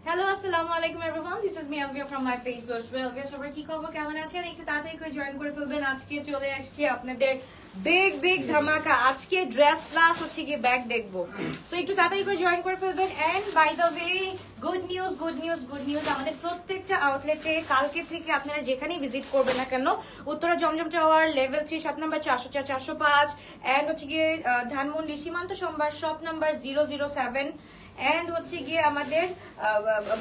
Hello আসসালামু আলাইকুম everyone, this is me Alvia from my page welcome. সবার কি খবর, কেমন আছেন? একটু তাড়াতাড়ি করে জয়েন করে ফেলবেন। আজকে চলে আসছে আপনাদের বিগ ধামাকা। আজকে ড্রেস প্লাস হচ্ছে গিয়ে ব্যাগ দেখবো, সো একটু তাড়াতাড়ি করে জয়েন করে ফেলবেন। And by the way, good news, আমাদের প্রত্যেকটা আউটলেটে কালকে থেকে আপনারা যেখানেই ভিজিট করবেন না কেন, Uttara Zamzam tower, level 3, shop number 404, 405, and হচ্ছে গিয়ে ধানমন্ডি সীমান্ত সোমবার, শপ নাম্বার 007, এন্ড হচ্ছে গিয়ে আমাদের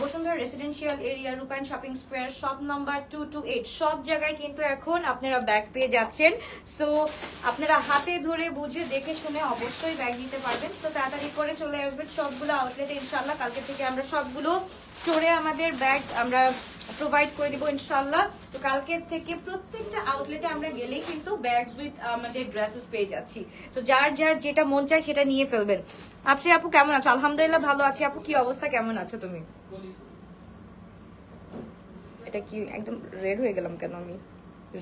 বসুন্ধরা রেসিডেন্সিয়াল এরিয়া, রূপায়ণ শপিং স্কোয়ার, শপ নাম্বার 228, সব জায়গায় কিন্তু এখন আপনারা ব্যাগ পেয়ে যাচ্ছেন। সো আপনারা হাতে ধরে বুঝে দেখে শুনে অবশ্যই ব্যাগ নিতে পারবেন। সো তাড়াতাড়ি করে চলে আসবেন সবগুলো আউটলেটে ইনশাল্লাহ। কালকে থেকে আমরা সবগুলো স্টোরে আমাদের ব্যাগ আমরা প্রোভাইড করে দিব ইনশাল্লাহ। তো কালকের থেকে প্রত্যেকটা আউটলেটে আমরা গেলেই কিন্তু ব্যাগস উইথ আমাদের ড্রেসেস পেয়ে যাচ্ছি। তো যার যেটা মন চায় সেটা নিয়ে ফেলবেন। আপনি আপু কেমন আছো? আলহামদুলিল্লাহ ভালো আছি। আপু কি অবস্থা, কেমন আছো তুমি? এটা কি একদম রেড হয়ে গেলাম কেন? আমি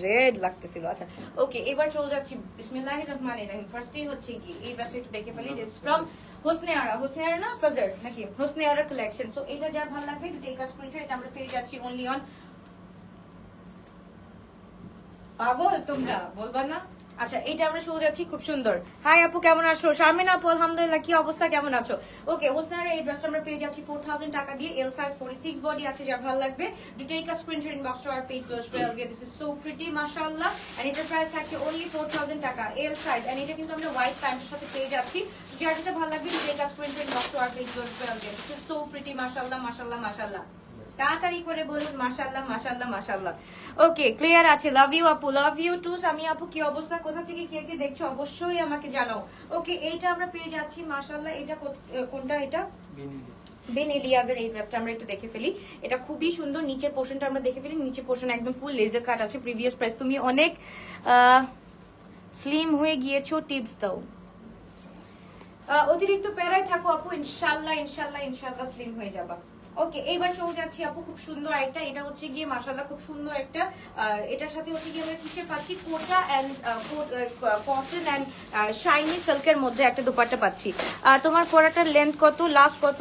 রেড লাগতেছিল। আচ্ছা ওকে, এবার চলে যাচ্ছি বিসমিল্লাহির রহমানির রহিম। ফার্স্টেই হচ্ছে কি এই ড্রেসটা একটু দেখে ফেলি। দিস ফ্রম হোসনে আরা না ফাজার নাকি হোসনে আরা কালেকশন। সো এটা যার ভালো লাগবে একটু টেক আ স্ক্রিনশট। এটা আমরা পেয়ে যাচ্ছি অনলি অন, পাগল তোমরা বলবা না। আচ্ছা এটা আমরা চলে যাচ্ছি, খুব সুন্দর। হাই আপু কেমন আছো? শারমিন আপু আলহামদুলিল্লাহ, কি অবস্থা, কেমন আছো? ওকে, হোসনার এই ড্রেসটা আমরা পেয়ে যাচ্ছি 4000 টাকা দিয়ে। এল সাইজ 46 বডি আছে, যার ভালো লাগবে do take a screenshot inbox to our page close to এলগে। দিস ইজ সো প্রিটি মাশাআল্লাহ, এন্ড এটার প্রাইস থাকছে অনলি 4000 টাকা এল সাইজ। এন্ড এটা কিন্তু আমরা হোয়াইট প্যান্টের সাথে পেয়ে যাচ্ছি। যার যেটা ভালো লাগবে do take a screenshot inbox to our page close to এলগে। দিস ইজ সো প্রিটি মাশাআল্লাহ। তাড়াতাড়ি করে বলুন মাশাআল্লাহ। ওকে, ক্লিয়ার আছে। লাভ ইউ আপু, লাভ ইউ টু। সামি আপু কি অবস্থা, কোথা থেকে কে দেখছো অবশ্যই আমাকে জানাও। ওকে, এইটা আমরা পেয়ে যাচ্ছি মাশাআল্লাহ। এটা কোনটা? এটা বেন এলিয়াজের এই ড্রেসটা আমরা একটু দেখে ফেলি। এটা খুবই সুন্দর। নিচের পোর্শনটা আমরা দেখে ফেলি। নিচের পোর্শন একদম ফুল লেজার কাট আছে। Previous price. তুমি অনেক স্লিম হয়ে গিয়েছো, টিপস দাও। অতিরিক্ত প্যারায় থাকো আপু, ইনশাল্লাহ স্লিম হয়ে যাবা। ওকে, এইবার চলে যাচ্ছি আপু, খুব সুন্দর একটা, এটা হচ্ছে গিয়ে মাশাআল্লাহ খুব সুন্দর একটা, এটার সাথে হচ্ছে গিয়ে আমরা কিসে পাচ্ছি, কোটা এন্ড কটন এন্ড শাইনি সিল্কের মধ্যে একটা দোপাট্টা পাচ্ছি। তোমার পরাটার লেন্থ কত, লাস্ট কত?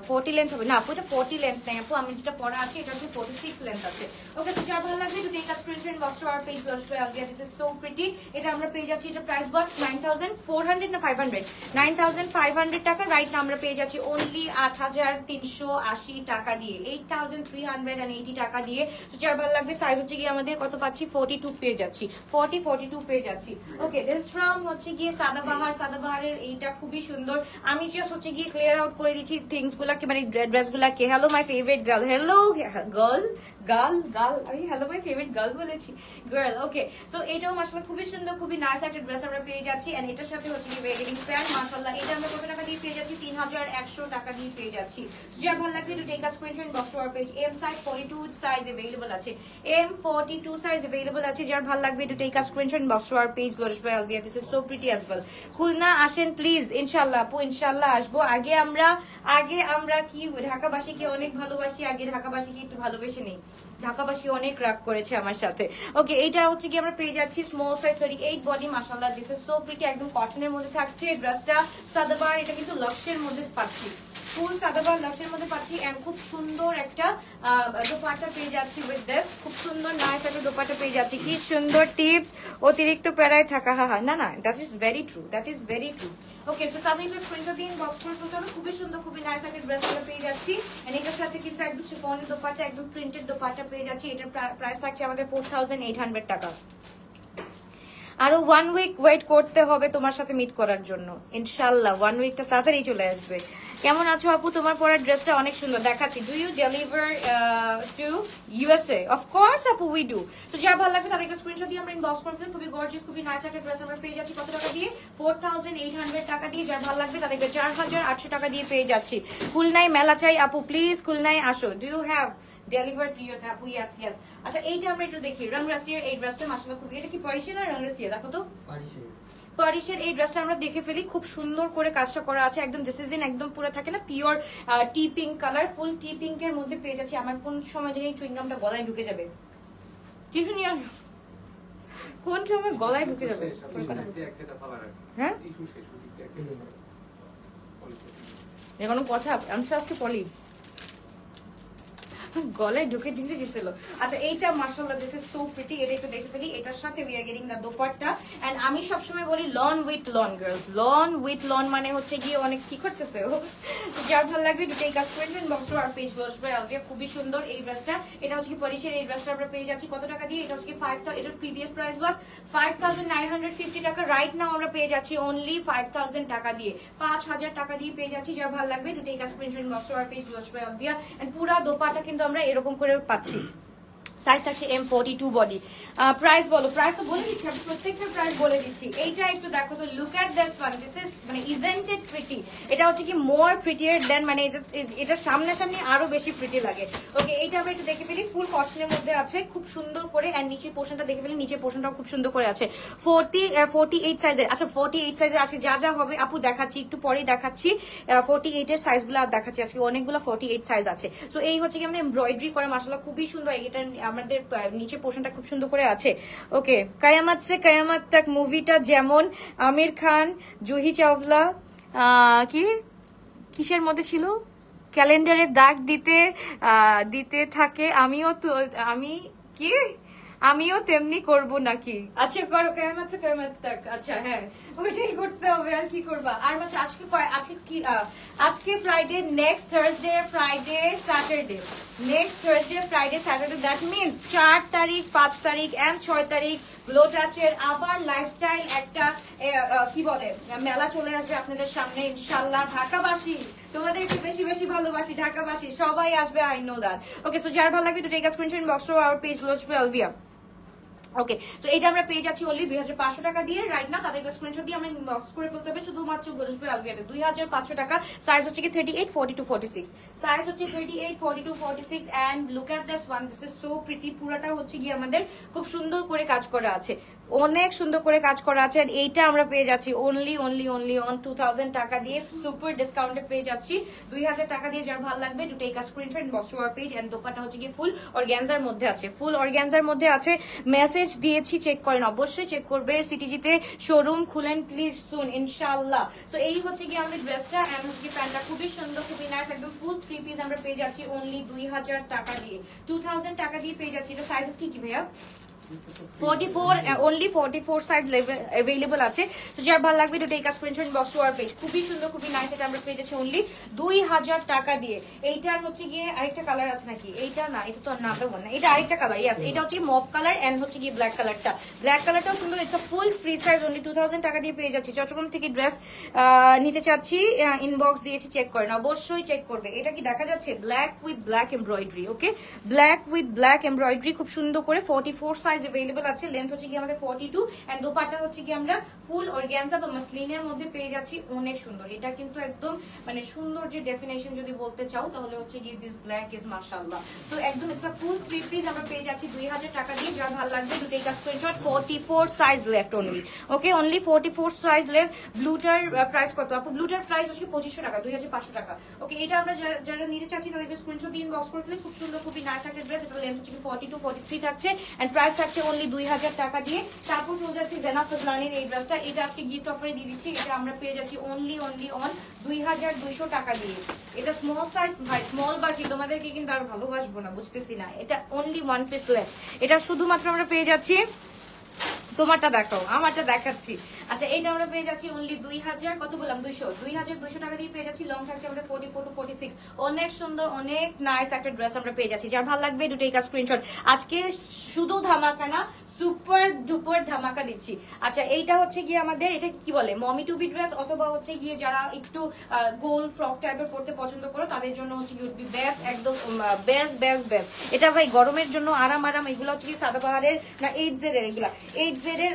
40 লেন্থ হবে না আপু, এটা 40 লেন্থ নাই আপু, আমি যেটা পরা আছে এটা হচ্ছে 46 লেন্থ আছে। ওকে, তো যার ভালো লাগবে to take a screenshot box to our page close to এলগে। This is so pretty. এটা আমরা পেয়ে যাচ্ছি, এটা প্রাইস বাস 9400 না 500, 9500 টাকা। রাইট না আমরা পেয়ে যাচ্ছি অনলি 8380 টাকা দিয়ে, 8380 টাকা দিয়ে। যার ভালো লাগবে সাইজ হচ্ছে গিয়ে আমাদের কত পাচ্ছি, 42 পেয়ে যাচ্ছি, 42 পেয়ে যাচ্ছি। ওকে, দিস ফ্রম হচ্ছে গিয়ে সাদাবাহারের এইটা খুবই সুন্দর। আমি জাস্ট হচ্ছে গিয়ে ক্লিয়ার আউট করে দিচ্ছি থিংস গুলাকে, মানে ড্রেস গুলাকে। Hello my favourite girl, hello girl, আমি হ্যালো মাই ফেভারিট গার্ল বলেছি, গার্ল। ওকে, সো এটাও মাশাআল্লাহ খুবই সুন্দর, খুবই নাইস একটা ড্রেস আমরা পেয়ে যাচ্ছি। এন্ড এটার সাথে হচ্ছে গিয়ে ওয়েডিং প্যান্ট মাশাআল্লাহ। এটা আমরা কত টাকা দিয়ে পেয়ে যাচ্ছি? 3100 টাকা দিয়ে পেয়ে যাচ্ছি। যার ভালো লাগবে to take a screenshot box to our page. M size 42 size available আছে, M42 সাইজ अवेलेबल আছে। যার ভালো লাগবে to take a screenshot box to our page গ্লোরিশ by Alvia. This is so pretty as well. Khulna আসেন প্লিজ, ইনশাআল্লাহ আপু, ইনশাআল্লাহ আসবো। আগে আমরা কি ঢাকাবাসীকে অনেক ভালোবাসি, আগে ঢাকাবাসীকে একটু ভালোবেসে নেই। ঢাকাবাসী অনেক রাগ করেছে আমার সাথে। ওকে, এইটা হচ্ছে কি আমরা পেয়ে যাচ্ছি স্মল সাইজ 38 বডি মাশাআল্লাহ। দিস ইজ সো প্রিটি, একদম কটনের মধ্যে থাকছে ড্রেসটা। সাদাবার, এটা কিন্তু লক্সের মধ্যে পাচ্ছি, ফুল সাদাবার লক্সের মধ্যে পাচ্ছি। এন্ড খুব সুন্দর একটা দোপাট্টা পেয়ে যাচ্ছি উইথ দিস, খুব সুন্দর নাইস একটা দোপাট্টা পেয়ে যাচ্ছি। কি সুন্দর টিপস, অতিরিক্ত প্যারায় থাকা। হ্যাঁ না, that is very true. Okay, so তাহলে একটা স্ক্রিনশট দিন বক্স করে ফেলতে। খুবই সুন্দর, খুবই নাইস একটা ড্রেস আমরা পেয়ে যাচ্ছি। এন্ড এটার সাথে কিন্তু একদম শিফনের দোপাট্টা, একদম প্রিন্টেড দোপাট্টা পেয়ে যাচ্ছি। এটার প্রাইস থাকছে আমাদের 4800 টাকা। আরো 1 উইক ওয়েট করতে হবে তোমার সাথে মিট করার জন্য, ইনশাআল্লাহ 1 উইকটা তাড়াতাড়ি চলে আসবে। কেমন আছো আপু? তোমার পরার ড্রেসটা অনেক সুন্দর দেখাচ্ছি। Do you deliver to USA? Of course আপু, উই ডু। সো যার ভালো লাগবে তাদেরকে স্ক্রিনশট দিয়ে আমরা ইনবক্স করে দিই। খুবই গর্জিয়াস, খুবই নাইস একটা ড্রেস আমরা পেয়ে যাচ্ছি। কত টাকা দিয়ে? 4800 টাকা দিয়ে। যার ভালো লাগবে তাদেরকে 4800 টাকা দিয়ে পেয়ে যাচ্ছি। খুলনায় মেলা চাই আপু, প্লিজ খুলনায় আসো। Do you have deliver to you আপু? ইয়েস। আচ্ছা, এইটা আমরা একটু দেখি। রং রাসিয়ার এই ড্রেসটা মাশাআল্লাহ খুব, এটা কি পারিশিয়ান আর রং রাসিয়া? দেখো তো, পারিশের এই ড্রেসটা আমরা দেখে ফেলি। খুব সুন্দর করে কাজটা করা আছে, একদম দিস ইজ ইন একদম পুরো থাকে না পিওর টি পিঙ্ক কালার, ফুল টি পিঙ্ক এর মধ্যে পেয়ে যাচ্ছি। আমার কোন সময় জানি চুইংগামটা গলায় ঢুকে যাবে, কিছু নিয়ে কোন সময় গলায় ঢুকে যাবে। হ্যাঁ, এ কোনো কথা? আমি আজকে পলি গলায় ঢুকে দিতে গেছিল। আচ্ছা এইটা মাশাআল্লাহ দিস ইজ সো প্রিটি, এটা একটু দেখে ফেলি। এটার সাথে we are getting the dupatta. And আমি সবসময় বলি lawn with lawn girls, lawn with lawn মানে হচ্ছে গিয়ে অনেক কি করতেছে ও। যার ভালো লাগবে to take a screenshot box our page বসবে আলভিয়া। খুবই সুন্দর এই ড্রেসটা, এটা হচ্ছে কি পরিশের। এই ড্রেসটা আমরা পেয়ে যাচ্ছি কত টাকা দিয়ে? এটা হচ্ছে কি 5000, এটার প্রিভিয়াস প্রাইস ওয়াজ 5950 টাকা। রাইট নাও আমরা পেয়ে যাচ্ছি অনলি 5000 টাকা দিয়ে, 5000 টাকা দিয়ে পেয়ে যাচ্ছি। যার ভালো লাগবে to take a screenshot box our page বসবে আলভিয়া। এন্ড পুরা দোপাটা কিন্তু আমরা এরকম করে পাচ্ছি। সাইজ থাকছে M42 বডি। প্রাইস বলো, প্রাইস তো বলে দিচ্ছি, আমি প্রত্যেকটা প্রাইস বলে দিচ্ছি। এইটা একটু দেখো তো, look at this one, this is মানে ইজন্ট ইট প্রিটি? এটা হচ্ছে কি মোর প্রিটিয়ার দেন, মানে এটা সামনাসামনি আরো বেশি প্রিটি লাগে। ওকে, এইটা আমরা একটু দেখে ফেলি। ফুল কটনের মধ্যে আছে খুব সুন্দর করে। এন্ড নিচের পোর্শনটা দেখে ফেলি, নিচের পোর্শনটাও খুব সুন্দর করে আছে। 48 সাইজের। আচ্ছা 48 সাইজের আছে, যা যা হবে আপু দেখাচ্ছি, একটু পরেই দেখাচ্ছি। 48 এর সাইজগুলো আর দেখাচ্ছি, আজকে অনেকগুলো 48 সাইজ আছে। সো এই হচ্ছে কি আমাদের এমব্রয়ডারি করা মাশাআল্লাহ খুবই সুন্দর। এটা আমাদের নিচে পোর্শনটা খুব সুন্দর করে আছে। ওকে, কায়ামত সে কায়ামত তক মুভিটা যেমন আমির খান, জুহি চাওলা কি কিসের মধ্যে ছিল, ক্যালেন্ডারে দাগ দিতে থাকে, আমিও তেমনি করব নাকি? আচ্ছা করো, কেমন আছে কেমন তাক। আচ্ছা হ্যাঁ, ওইটাই করতে হবে, আর কি করবা। আর মাত্র আজকে Friday, next Thursday Friday Saturday, next Thursday Friday Saturday, that means 4 তারিখ 5 তারিখ এন্ড 6 তারিখ গ্লো টাচের আবার লাইফস্টাইল একটা কি বলে মেলা চলে আসবে আপনাদের সামনে ইনশাআল্লাহ। ঢাকাবাসী তোমাদেরকে বেশি বেশি ভালোবাসি, ঢাকাবাসী সবাই আসবে, I know that. Okay, so যার ভালো লাগবে to take a screenshot box of our page লোচবে আলভিয়া। ওকে, সো এটা আমরা পেয়ে যাচ্ছি অনলি 2500 টাকা দিয়ে। রাইট না তাদেরকে স্ক্রিনশট দিয়ে আমরা বক্স করে ফেলতে হবে, শুধুমাত্র বসবে আলভিয়াতে 2500 টাকা। সাইজ হচ্ছে কি 38 42 46, সাইজ হচ্ছে 38 42 46। And look at this one, this is so pretty. পুরাটা হচ্ছে কি আমাদের খুব সুন্দর করে কাজ করা আছে, অনেক সুন্দর করে কাজ করা আছে। আর এইটা আমরা পেয়ে যাচ্ছি অনলি অন 2000 টাকা দিয়ে, সুপার ডিসকাউন্টে পেয়ে যাচ্ছি 2000 টাকা দিয়ে। যার ভালো লাগবে to take a screenshot box to our page. And dupatta হচ্ছে কি ফুল অর্গানজার মধ্যে আছে, ফুল অর্গানজার মধ্যে আছে। মেসেজ দিয়েছি, চেক করেন, অবশ্যই চেক করবে। সিটিজিতে শোরুম খুলেন প্লিজ সুন ইনশাআল্লাহ। সো এই হচ্ছে কি আমাদের ড্রেসটা। এন্ড হচ্ছে কি প্যান্টটা খুবই সুন্দর, খুবই নাইস, একদম ফুল 3 পিস আমরা পেয়ে যাচ্ছি অনলি 2000 টাকা দিয়ে, 2000 টাকা দিয়ে পেয়ে যাচ্ছি। এটা সাইজ কি ভাইয়া? 44, only 44 সাইজ अवेलेबल আছে। সো যার ভালো লাগবে to take a screenshot box to our page. খুবই সুন্দর, খুবই নাইস। এটা আমরা পেয়ে যাচ্ছি অনলি 2000 টাকা দিয়ে। এইটার হচ্ছে গিয়ে আরেকটা কালার আছে নাকি? এইটা না, এটা তো না দেবো না, এটা আরেকটা কালার। ইয়েস, এটা হচ্ছে মভ কালার এন্ড হচ্ছে গিয়ে ব্ল্যাক কালারটা। ব্ল্যাক কালারটাও সুন্দর। It's a full free size, only 2000 টাকা দিয়ে পেয়ে যাচ্ছি। চট্টগ্রাম থেকে ড্রেস নিতে চাচ্ছি, ইনবক্স দিয়েছি, চেক করেন, অবশ্যই চেক করবে। এটা কি দেখা যাচ্ছে? Black with black embroidery. Okay, black with black embroidery খুব সুন্দর করে। 44 সাইজ अवेलेबल আছে। লেন্থ হচ্ছে কি আমাদের 42 এন্ড দোপাট্টা হচ্ছে কি আমরা ফুল অর্গানজা বা মাসলিনের মধ্যে পেয়ে যাচ্ছি, অনেক সুন্দর। এটা কিন্তু একদম মানে সুন্দর যে ডেফিনেশন যদি বলতে চাও তাহলে হচ্ছে কি দিস ব্ল্যাক ইজ মাশাআল্লাহ। তো একদম ইটস আ ফুল 3 পিস আমরা পেয়ে যাচ্ছি 2000 টাকা দিয়ে। যার ভালো লাগবে to take a screenshot. 44 size left only. Okay, only 44 size left. ব্লুটার প্রাইস কত আপু? ব্লুটার প্রাইস হচ্ছে 2500 টাকা, 2500 টাকা। ওকে, এটা আমরা যারা নিতে চাচ্ছি তাদেরকে স্ক্রিনশট দিয়ে ইনবক্স করে ফেলে। খুব সুন্দর, খুবই নাইস একটা ড্রেস। এটা লেন্থ হচ্ছে কি 42 43 থাকছে এন্ড প্রাইস থাকছে অনলি 2000 টাকা দিয়ে। তারপর চলে যাচ্ছে জেনা ফজলানির এই ড্রেসটা। এটা আজকে গিফট অফারে দিয়ে দিচ্ছি। এটা আমরা পেয়ে যাচ্ছি অনলি অন 2200 টাকা দিয়ে। এটা স্মল সাইজ ভাই, স্মল বাসি তোমাদেরকে কিন্তু আর ভালোবাসবো না, বুঝতেছি না। এটা অনলি 1 পিস লেফট। এটা শুধুমাত্র আমরা পেয়ে যাচ্ছি, তোমারটা দেখাও, আমারটা দেখাচ্ছি। আচ্ছা, এটা আমরা পেয়ে যাচ্ছি অনলি 2000, কত বললাম 2200 টাকা দিয়ে পেয়ে যাচ্ছি। লং থাকছে আমাদের 44 to 46। অনেক সুন্দর, অনেক নাইস একটা ড্রেস আমরা পেয়ে যাচ্ছি। যার ভালো লাগবে টু টেক আ স্ক্রিনশট। আজকে শুধু ধামাকা না, সুপার ডুপার ধামাকা দিচ্ছি। আচ্ছা, এইটা হচ্ছে গিয়ে আমাদের, এটা কি বলে মমি টু বি ড্রেস, অথবা হচ্ছে গিয়ে যারা একটু গোল ফ্রক টাইপের পড়তে পছন্দ করো তাদের জন্য হচ্ছে কি উড বি বেস্ট, একদম বেস্ট। এটা ভাই গরমের জন্য আরাম। এগুলো হচ্ছে কি সাদাবাহারের না 8Z এর, এগুলা 8Z এর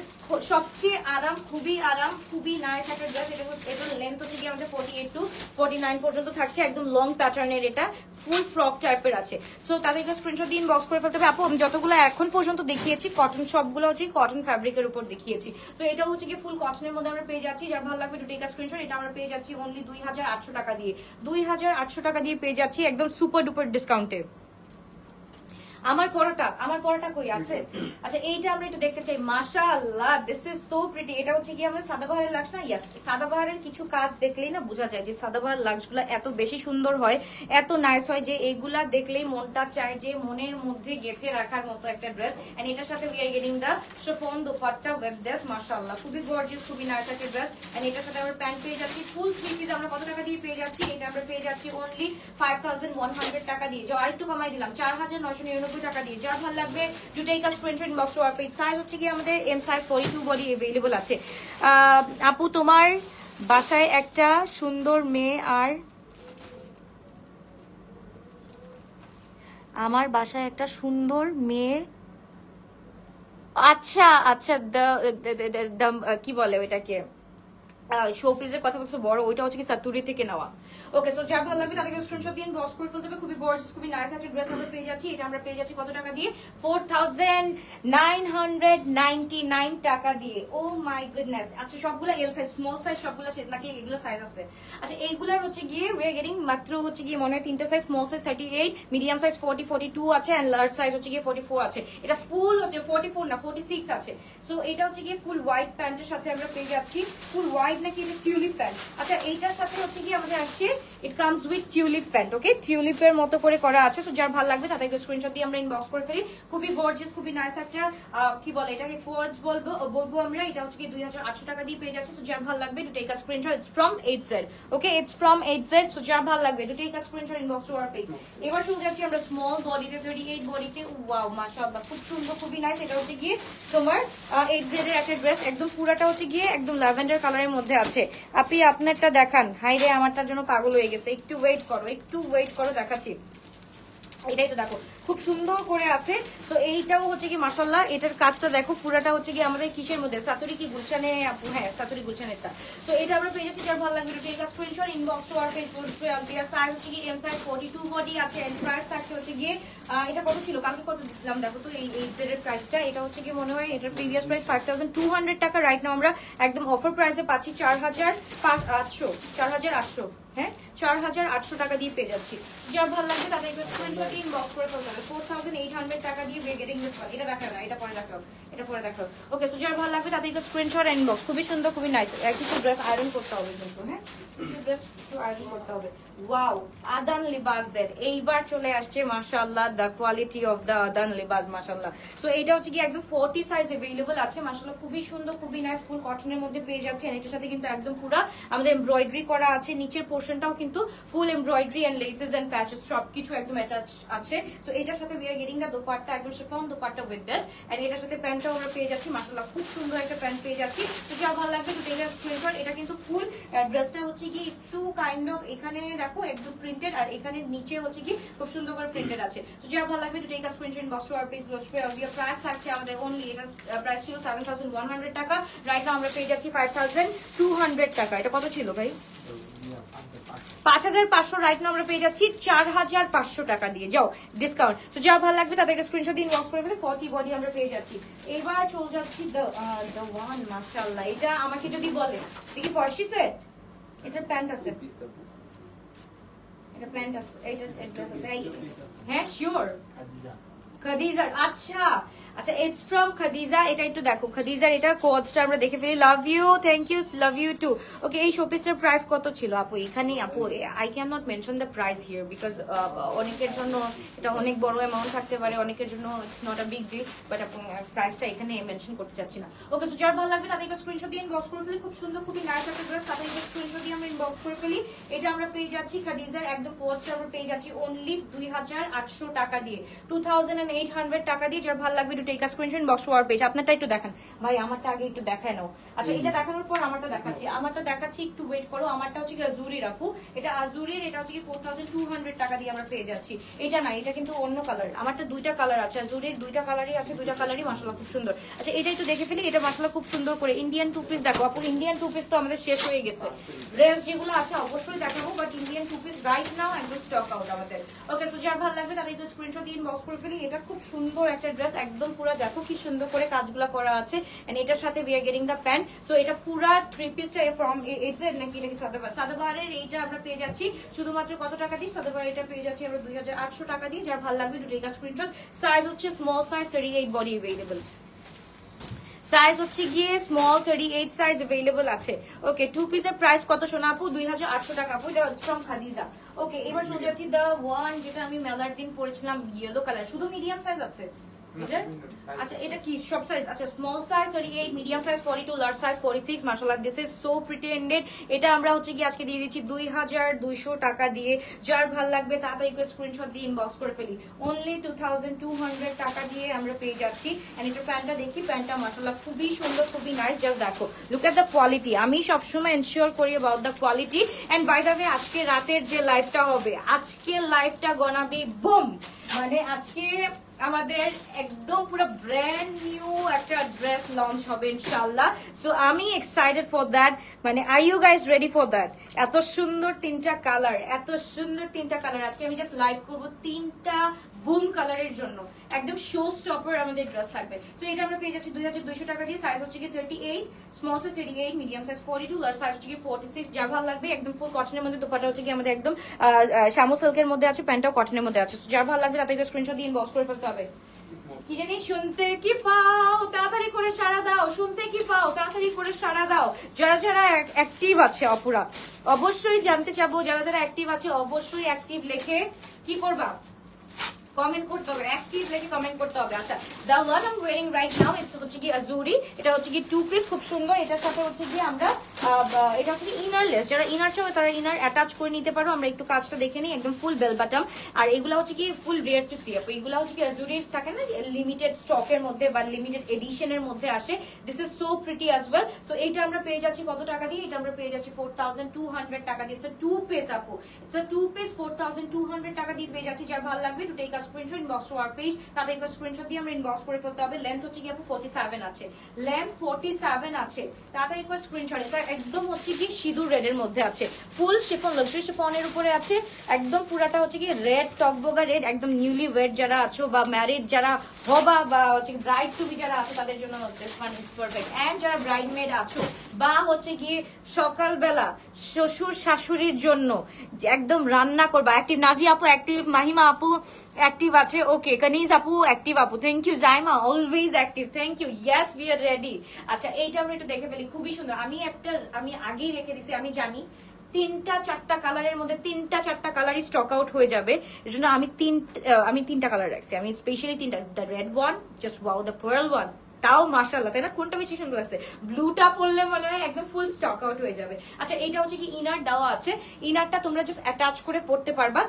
সবচেয়ে আরাম, খুবই আরাম, খুবই নাইস একটা ড্রেস। এটা লেন্থ হচ্ছে কি আমাদের 48 to 49 পর্যন্ত থাকছে, একদম লং প্যাটার্নের। এটা ফুল ফ্রক টাইপের আছে। সো তাদেরকে স্ক্রিনশট দিয়ে ইনবক্স করে ফেলতে হবে। আপু আমি যতগুলো এখন পর্যন্ত দেখিয়েছি কটন, সবগুলো হচ্ছে কটন ফ্যাব্রিকের উপর দেখিয়েছি। সো এটা হচ্ছে কি ফুল কটনের মধ্যে আমরা পেয়ে যাচ্ছি। যার ভালো লাগবে টু টেক আ স্ক্রিনশট। এটা আমরা পেয়ে যাচ্ছি অনলি 2800 টাকা দিয়ে, 2800 টাকা দিয়ে পেয়ে যাচ্ছি একদম সুপার ডুপার ডিসকাউন্টে। আমার পরোটা কই আছে? আচ্ছা এইটা আমরা একটু দেখতে চাই। মাশাআল্লাহ, দিস ইজ সো প্রিটি। এটা হচ্ছে কি আমাদের সাদাবাহারের লাক্স না? ইয়েস, সাদাবাহারের কিছু কাজ দেখলেই না বোঝা যায় যে সাদাবাহার লাক্সগুলো এত বেশি সুন্দর হয়, এত নাইস হয় যে এইগুলা দেখলেই মনটা চায় যে মনের মধ্যে গেঁথে রাখার মতো একটা ড্রেস। এন্ড এটার সাথে we are getting the chiffon dupatta with this. মাশাআল্লাহ, খুবই গর্জিয়াস, খুবই নাইস একটা ড্রেস। এন্ড এটার সাথে আমরা প্যান্ট পেয়ে যাচ্ছি ফুল 3 পিস। আমরা কত টাকা দিয়ে পেয়ে যাচ্ছি? এটা আমরা পেয়ে যাচ্ছি অনলি 5100 টাকা দিয়ে। যা আরেকটু কমাই দিলাম 4999 টাকা দিয়ে। যার ভালো লাগবে to take a screenshot inbox to our page. Size হচ্ছে কি আমাদের এম সাইজ 42 বডি अवेलेबल আছে। আপু তোমার বাসায় একটা সুন্দর মেয়ে আর আমার বাসায় একটা সুন্দর মেয়ে। আচ্ছা আচ্ছা, কি বলে ওইটাকে, শোপিসের কথা বলছো বড়, ওইটা হচ্ছে কি সাতুরি থেকে নেওয়া। ওকে, সো যার ভালো লাগবে তাদেরকে স্ক্রিনশট দিয়ে বক্স করে ফেলতে হবে। খুবই গর্জিয়াস, খুবই নাইস একটা ড্রেস আমরা পেয়ে যাচ্ছি। এটা আমরা পেয়ে যাচ্ছি কত টাকা দিয়ে? 4999 টাকা দিয়ে। Oh my goodness. আচ্ছা সবগুলো এল সাইজ, স্মল সাইজ সবগুলো নাকি এগুলো সাইজ আছে? আচ্ছা এইগুলোর হচ্ছে গিয়ে উই আর গেটিং মাত্র হচ্ছে গিয়ে মনে হয় 3টা size, small size 38, medium size 40, 42 আছে, এন্ড লার্জ সাইজ হচ্ছে গিয়ে 44 আছে। এটা ফুল হচ্ছে 44 না 46 আছে। সো এটা হচ্ছে গিয়ে ফুল হোয়াইট প্যান্টের সাথে আমরা পেয়ে যাচ্ছি। ফুল হোয়াইট নাকি এটা টিউলিপ প্যান্ট? আচ্ছা এইটার সাথে হচ্ছে কি আমাদের আসছে it comes with tulip pant. Okay, টিউলিপের মতো করে করা আছে। সো যার ভালো লাগবে তাদেরকে স্ক্রিনশট দিয়ে আমরা ইনবক্স করে ফেলি। খুবই গর্জিয়াস, খুবই নাইস একটা কি বলে এটাকে কোয়ার্টস বলবো আমরা। এটা হচ্ছে কি 2800 টাকা দিয়ে পেয়ে যাচ্ছে। সো যার ভালো লাগবে to take a screenshot. It's from 8Z। Okay, it's from 8Z। So যার ভালো লাগবে to take a screenshot inbox to our page. এবার শুরু যাচ্ছি আমরা স্মল বডিতে, 38 বডিতে। ওয়াও মাশাআল্লাহ, খুব সুন্দর, খুবই নাইস। এটা হচ্ছে গিয়ে তোমার 8Z এর একটা ড্রেস। একদম পুরাটা হচ্ছে গিয়ে একদম ল্যাভেন্ডার কালারের মধ্যে আছে। আপনি আপনারটা দেখান। হাই রে, আমারটার জন্য পাগল হয়ে গেছে। একটু ওয়েট করো, দেখাচ্ছি। এটাই তো দেখো খুব সুন্দর করে আছে। সো এইটাও হচ্ছে কি মাশাআল্লাহ, এটার কাজটা দেখো পুরাটা হচ্ছে কি আমাদের কিসের মধ্যে, সাতুরি কি গুলশানে আপু? হ্যাঁ, সাতুরি গুলশানেরটা। সো এটা আমরা পেয়ে যাচ্ছি। যার ভালো লাগবে take a screenshot inbox to our page. Size হচ্ছে কি এম সাইজ 42 বডি আছে। এন্ড প্রাইস থাকছে হচ্ছে গিয়ে এটা কত ছিল কালকে, কত দিছিলাম দেখো তো এই 8Z এর প্রাইসটা। এটা হচ্ছে কি মনে হয় এটার প্রিভিয়াস প্রাইস 5200 টাকা। রাইট নাও আমরা একদম অফার প্রাইসে পাচ্ছি 4800। হ্যাঁ, 4800 টাকা দিয়ে পেয়ে যাচ্ছি। যার ভালো লাগবে তাদের স্ক্রিনশট ইনবক্স করে ফেলতে হবে। 4800 টাকা দিয়ে we are getting this one. এটা দেখাও না, এটা পরে দেখাও। ওকে, সো যার ভালো লাগবে তাদের স্ক্রিনশট ইনবক্স। খুবই সুন্দর, খুবই নাইস। কিছু ড্রেস আয়রন করতে হবে কিন্তু, হ্যাঁ কিছু ড্রেস আয়রন করতে হবে। ওয়াও, আদান লিবাসদের এইবার চলে আসছে মাশাআল্লাহ, দ্য কোয়ালিটি অফ দ্য আদান লিবাস মাশাআল্লাহ। সো এইটা হচ্ছে কি একদম 40 সাইজ अवेलेबल আছে। মাশাআল্লাহ খুবই সুন্দর, খুবই নাইস, ফুল কটনের মধ্যে পেয়ে যাচ্ছে। এটার সাথে কিন্তু একদম পুরো আমাদের এমব্রয়ডারি করা আছে। নিচের পোরশনটাও কিন্তু full embroidery and laces and patches সবকিছু একদম অ্যাটাচ আছে। সো এটার সাথে we are getting the dupatta, একদম chiffon dupatta with this. And এটার সাথে প্যান্টটাও আমরা পেয়ে যাচ্ছি। মাশাআল্লাহ খুব সুন্দর একটা প্যান্ট পেয়ে যাচ্ছি। তো যা ভালো লাগবে তো টেক আ স্ক্রিনশট। এটা কিন্তু ফুল ড্রেসটা হচ্ছে কি একটু কাইন্ড অফ এখানে দেখো একদম প্রিন্টেড, আর এখানে নিচে হচ্ছে কি খুব সুন্দর করে প্রিন্টেড আছে। তো যা ভালো লাগবে to take a screenshot inbox to our page. Price থাকছে আমাদের অনলি, এটা প্রাইস ছিল 7100 টাকা। রাইট নাও আমরা পেয়ে যাচ্ছি 5200 টাকা। এটা কত ছিল ভাই? 5500। রাইট নাও আমরা পেয়ে যাচ্ছি 4500 টাকা দিয়ে। যাও ডিসকাউন্ট। সো যা ভালো লাগবে তাদেরকে স্ক্রিনশট দিয়ে ইনবক্স করে ফেলে। 40 বডি আমরা পেয়ে যাচ্ছি। এবার চলে যাচ্ছি দ্য ওয়ান। মাশাআল্লাহ, এটা আমাকে যদি বলে দেখি ফর্সি সেট, এটার প্যান্ট আছে, এটা প্যান্ট আছে, এটা ড্রেস আছে। হ্যাঁ শিওর খাদিজা। আচ্ছা আচ্ছা, ইটস ফ্রম খাদিজা। এটা একটু দেখো খাদিজার এটা কোডসটা আমরা দেখে ফেলি। Love you, thank you, love you too. Okay, এই শোপিসটার প্রাইস কত ছিল আপু? এখানে আপু I can not mention the price here because অনেকের জন্য এটা অনেক বড় অ্যামাউন্ট থাকতে পারে, অনেকের জন্য it's not a big deal, but প্রাইসটা এখানে মেনশন করতে চাচ্ছি না। ওকে, সো যার ভালো লাগবে তাদেরকে স্ক্রিনশট দিয়ে ইনবক্স করে ফেলি। খুব সুন্দর, খুবই নাইস একটা ড্রেস, তাদেরকে স্ক্রিনশট দিয়ে আমরা ইনবক্স করে ফেলি। এটা আমরা পেয়ে যাচ্ছি খাদিজার একদম কোডসটা আমরা পেয়ে যাচ্ছি অনলি 2800 টাকা দিয়ে, 2800 টাকা দিয়ে। যার ভালো লাগবে একটু take a screenshot inbox to our page. আপনারটা একটু দেখান ভাই, আমারটা আগে একটু দেখায় নাও। আচ্ছা এটা দেখানোর পর আমারটা দেখাচ্ছি, একটু ওয়েট করো। আমারটা হচ্ছে কি আজুরি রাখো, এটা আজুরির, এটা হচ্ছে কি 4200 টাকা দিয়ে আমরা পেয়ে যাচ্ছি। এটা না, এটা কিন্তু অন্য কালার। আমারটা দুইটা কালার আছে, আজুরির দুইটা কালারই আছে, দুইটা কালারই মাশাআল্লাহ খুব সুন্দর। আচ্ছা এটা একটু দেখে ফেলি। এটা মাশাআল্লাহ খুব সুন্দর করে ইন্ডিয়ান টু পিস দেখো আপু। ইন্ডিয়ান টু পিস তো আমাদের শেষ হয়ে গেছে, ড্রেস যেগুলো আছে অবশ্যই দেখাবো, but Indian to piece right now একদম স্টক আউট আমাদের। ওকে, সো যার ভালো লাগবে তাদের একটু স্ক্রিনশট দিয়ে ইনবক্স করে ফেলি। এটা খুব সুন্দর একটা ড্রেস, একদম পুরো দেখো কি সুন্দর করে কাজগুলো করা আছে এন্ড এটার সাথে we are getting the pant so এটা পুরো 3 পিসটা ফ্রম এজেড নাকি সাদাবাহারের এইটা আমরা পেয়ে যাচ্ছি শুধুমাত্র কত টাকা দিয়ে সাদাবাহার এটা পেয়ে যাচ্ছি আমরা 2800 টাকা দিয়ে যার ভালো লাগবে to take a screenshot size হচ্ছে small size 38 body available size হচ্ছে গিয়ে স্মল 38 সাইজ अवेलेबल আছে ওকে টু পিসের প্রাইস কত সোনা আপু 2800 টাকা আপু ফ্রম খাদিজা ওকে এবার শুরু যাচ্ছি দা ওয়ান যেটা আমি মেলার দিন পরেছিলাম ইয়েলো কালার শুধু মিডিয়াম সাইজ আছে আচ্ছা এটা কি সব সাইজ আচ্ছা small size 38 medium size 42 large size 46 মাশাআল্লাহ দিস ইজ সো প্রিটেন্ডেড এটা আমরা হচ্ছে কি আজকে দিয়ে দিচ্ছি 2200 টাকা দিয়ে যার ভালো লাগবে তাড়াতাড়ি করে স্ক্রিনশট দিয়ে ইনবক্স করে ফেলি অনলি 2200 টাকা দিয়ে আমরা পেয়ে যাচ্ছি এন্ড এটা প্যান্টটা দেখি প্যান্টটা মাশাআল্লাহ খুবই সুন্দর খুবই নাইস জাস্ট দেখো লুক এট দ্য কোয়ালিটি আমি সব সময় এনশিওর করি about the quality and by the way আজকে রাতের যে লাইভটা হবে আজকে লাইভটা গোনা বি বুম মানে আজকে আমাদের একদম পুরো ব্র্যান্ড নিউ একটা ড্রেস লঞ্চ হবে ইনশাআল্লাহ সো আমি এক্সাইটেড ফর দ্যাট মানে are you guys ready for that এত সুন্দর তিনটা কালার আজকে আমি জাস্ট লাইভ করব তিনটা বুম কালারের জন্য একদম শো স্টপার আমাদের ড্রেস থাকবে সো এটা আমরা পেয়ে যাচ্ছি 2200 টাকা দিয়ে সাইজ হচ্ছে কি 38 small size 38 medium size 42 large size হচ্ছে কি 46 যা ভালো লাগবে একদম ফুল কটনের মধ্যে দোপাট্টা হচ্ছে কি আমাদের একদম শামু সিল্কের মধ্যে আছে প্যান্টটাও কটনের মধ্যে আছে যা ভালো লাগবে তাতে স্ক্রিনশট দিয়ে ইনবক্স করে ফেলতে হবে কি জানি শুনতে কি পাও তাড়াতাড়ি করে সাড়া দাও শুনতে কি পাও তাড়াতাড়ি করে সাড়া দাও যারা যারা অ্যাক্টিভ আছে অপুরা অবশ্যই জানতে চাবো যারা যারা অ্যাক্টিভ আছে অবশ্যই অ্যাক্টিভ লিখে কি করবা কমেন্ট করতে হবে অ্যাক্টিভ লিখে কমেন্ট করতে হবে আচ্ছা the one I am wearing right now it's হচ্ছে কি আজুরি এটা হচ্ছে কি টু পিস খুব সুন্দর এটার সাথে হচ্ছে কি আমরা এটা হচ্ছে ইনারলেস যারা ইনার চাও তারা ইনার অ্যাটাচ করে নিতে পারো আমরা একটু কাজটা দেখে নিই একদম ফুল বেল বাটম আর এগুলো হচ্ছে কি ফুল রেয়ার টু সি আপ এগুলো হচ্ছে কি আজুরির থাকে না লিমিটেড স্টকের মধ্যে বা লিমিটেড এডিশনের মধ্যে আসে this is so pretty as well so এটা আমরা পেয়ে যাচ্ছি কত টাকা দিয়ে এটা আমরা পেয়ে যাচ্ছি 4200 টাকা দিয়ে ইটস আ টু পিস আপু ইটস আ টু পিস 4200 টাকা দিয়ে পেয়ে যাচ্ছি যার ভালো লাগবে to take screenshot inbox to our page তাদের স্ক্রিনশট দিয়ে আমরা ইনবক্স করে ফেলতে হবে লেন্থ হচ্ছে কি আপু 47 আছে লেন্থ 47 আছে তাদের স্ক্রিনশট এটা একদম হচ্ছে কি সিঁদুর রেড এর মধ্যে আছে ফুল শিফন লাক্সারি শিফনের উপরে আছে একদম পুরাটা হচ্ছে কি রেড টকবগা রেড একদম নিউলি ওয়েড যারা আছো বা ম্যারিড যারা হবা বা হচ্ছে ব্রাইড টু বি যারা আছে তাদের জন্য this one is perfect and যারা ব্রাইড মেড আছো বা হচ্ছে কি সকালবেলা শ্বশুর শাশুড়ির জন্য একদম রান্না করবা অ্যাক্টিভ নাজি আপু অ্যাক্টিভ মাহিমা আপু অ্যাক্টিভ আছে ওকে কানিজ আপু অ্যাক্টিভ আপু thank you Zaima always active thank you yes we are ready আচ্ছা এইটা আমরা একটু দেখে ফেলি খুবই সুন্দর আমি আগেই রেখে দিছি আমি জানি 3-4টা কালারের মধ্যে 3-4টা কালারই স্টক আউট হয়ে যাবে এর জন্য আমি তিনটা কালার রাখছি আমি স্পেশালি তিনটা the red one just wow the pearl one তাও মাশাআল্লাহ তাই না কোনটা বেশি সুন্দর লাগছে ব্লুটা পরলে মনে হয় একদম ফুল স্টক আউট হয়ে যাবে আচ্ছা এইটা হচ্ছে কি ইনার দেওয়া আছে ইনারটা তোমরা জাস্ট অ্যাটাচ করে পড়তে পারবা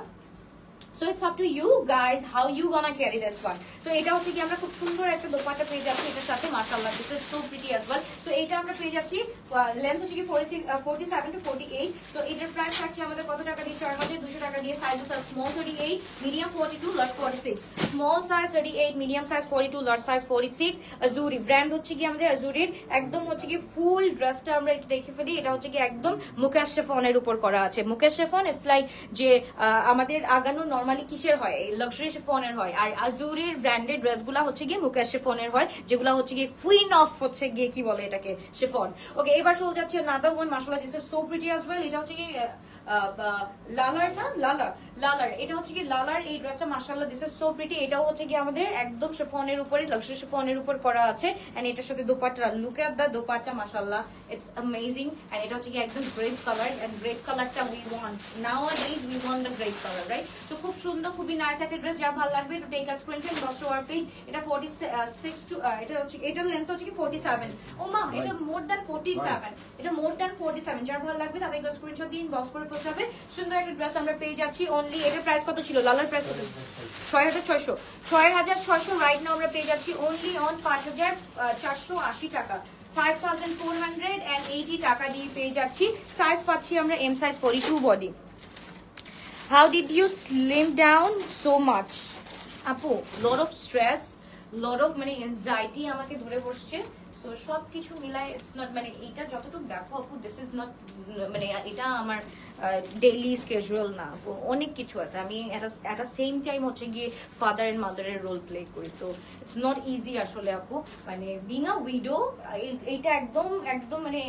So it's up to you guys how you gonna carry this one. So এটা হচ্ছে কি আমরা খুব সুন্দর একটা দোপাট্টা পেয়ে যাচ্ছি এটার সাথে মাশাআল্লাহ this is so pretty as well. So এটা আমরা পেয়ে যাচ্ছি লেন্থ হচ্ছে কি 47 to 48. So এটার প্রাইস থাকছে আমাদের কত টাকা দিয়ে 4200 টাকা দিয়ে সাইজ আছে small 38 medium 42 large 46 small size 38 medium size 42 large size 46 আজুরি ব্র্যান্ড হচ্ছে কি আমাদের আজুরির একদম হচ্ছে কি ফুল ড্রেসটা আমরা একটু দেখে ফেলি এটা হচ্ছে কি একদম মুকেশ শিফনের উপর করা আছে মুকেশ শিফন ইটস লাইক যে আমাদের আগানো নরমালি কিসের হয় লাক্সারি শিফনের হয় আর আজুরির ব্র্যান্ডেড ড্রেসগুলো হচ্ছে গিয়ে মুকেশ শিফনের হয় যেগুলো হচ্ছে গিয়ে কুইন অফ হচ্ছে গিয়ে কি বলে এটাকে শিফন ওকে এবার চলে যাচ্ছে নাদা ওয়ান মাশাআল্লাহ this is so pretty as well এটা হচ্ছে কি লালার না লালার এটা হচ্ছে কি লালার এই ড্রেসটা মাশাআল্লাহ দিস ইজ সো প্রিটি এটাও হচ্ছে কি আমাদের একদম শিফনের উপরে লাক্সারি শিফনের উপর করা আছে এন্ড এটার সাথে dupatta look at the dupatta মাশাআল্লাহ ইটস অ্যামেজিং এন্ড এটা হচ্ছে কি একদম গ্রেপ কালার এন্ড গ্রেপ কালারটা we want nowadays we want the grape colour right so খুব সুন্দর খুবই নাইস একটা ড্রেস যার ভালো লাগবে to take a screenshot box to our page এটা 46 টু এটা হচ্ছে এটার লেন্থ হচ্ছে কি 47 ও মা এটা মোর দ্যান 47 এটা মোর দ্যান 47 যার ভালো লাগবে তাদের স্ক্রিনশট দিন বক্স করে ফেলতে হবে সুন্দর একটা ড্রেস আমরা পেয়ে যাচ্ছি অনলি এটার প্রাইস কত ছিল লালার প্রাইস কত 6600 রাইট নাও আমরা পেয়ে যাচ্ছি অনলি অন 5480 টাকা 5480 টাকা দিয়ে পেয়ে যাচ্ছি সাইজ পাচ্ছি আমরা M size 42 body How did you slim down so much? Apu, lot of stress, lot of মানে anxiety আমাকে ধরে বসছে। So সো সবকিছু মিলাই ইটস নট মানে এটা যতটুকু দেখো আপু দিস ইজ নট মানে এটা আমার ডেইলি স্কেজুয়াল না আপু, অনেক কিছু আছে। আমি এট আ সেম টাইম হচ্ছে গিয়ে ফাদার এন্ড মাদারের রোল প্লে করি, সো ইটস নট ইজি আসলে আপু। মানে বিং আ উইডো এইটা একদম একদম মানে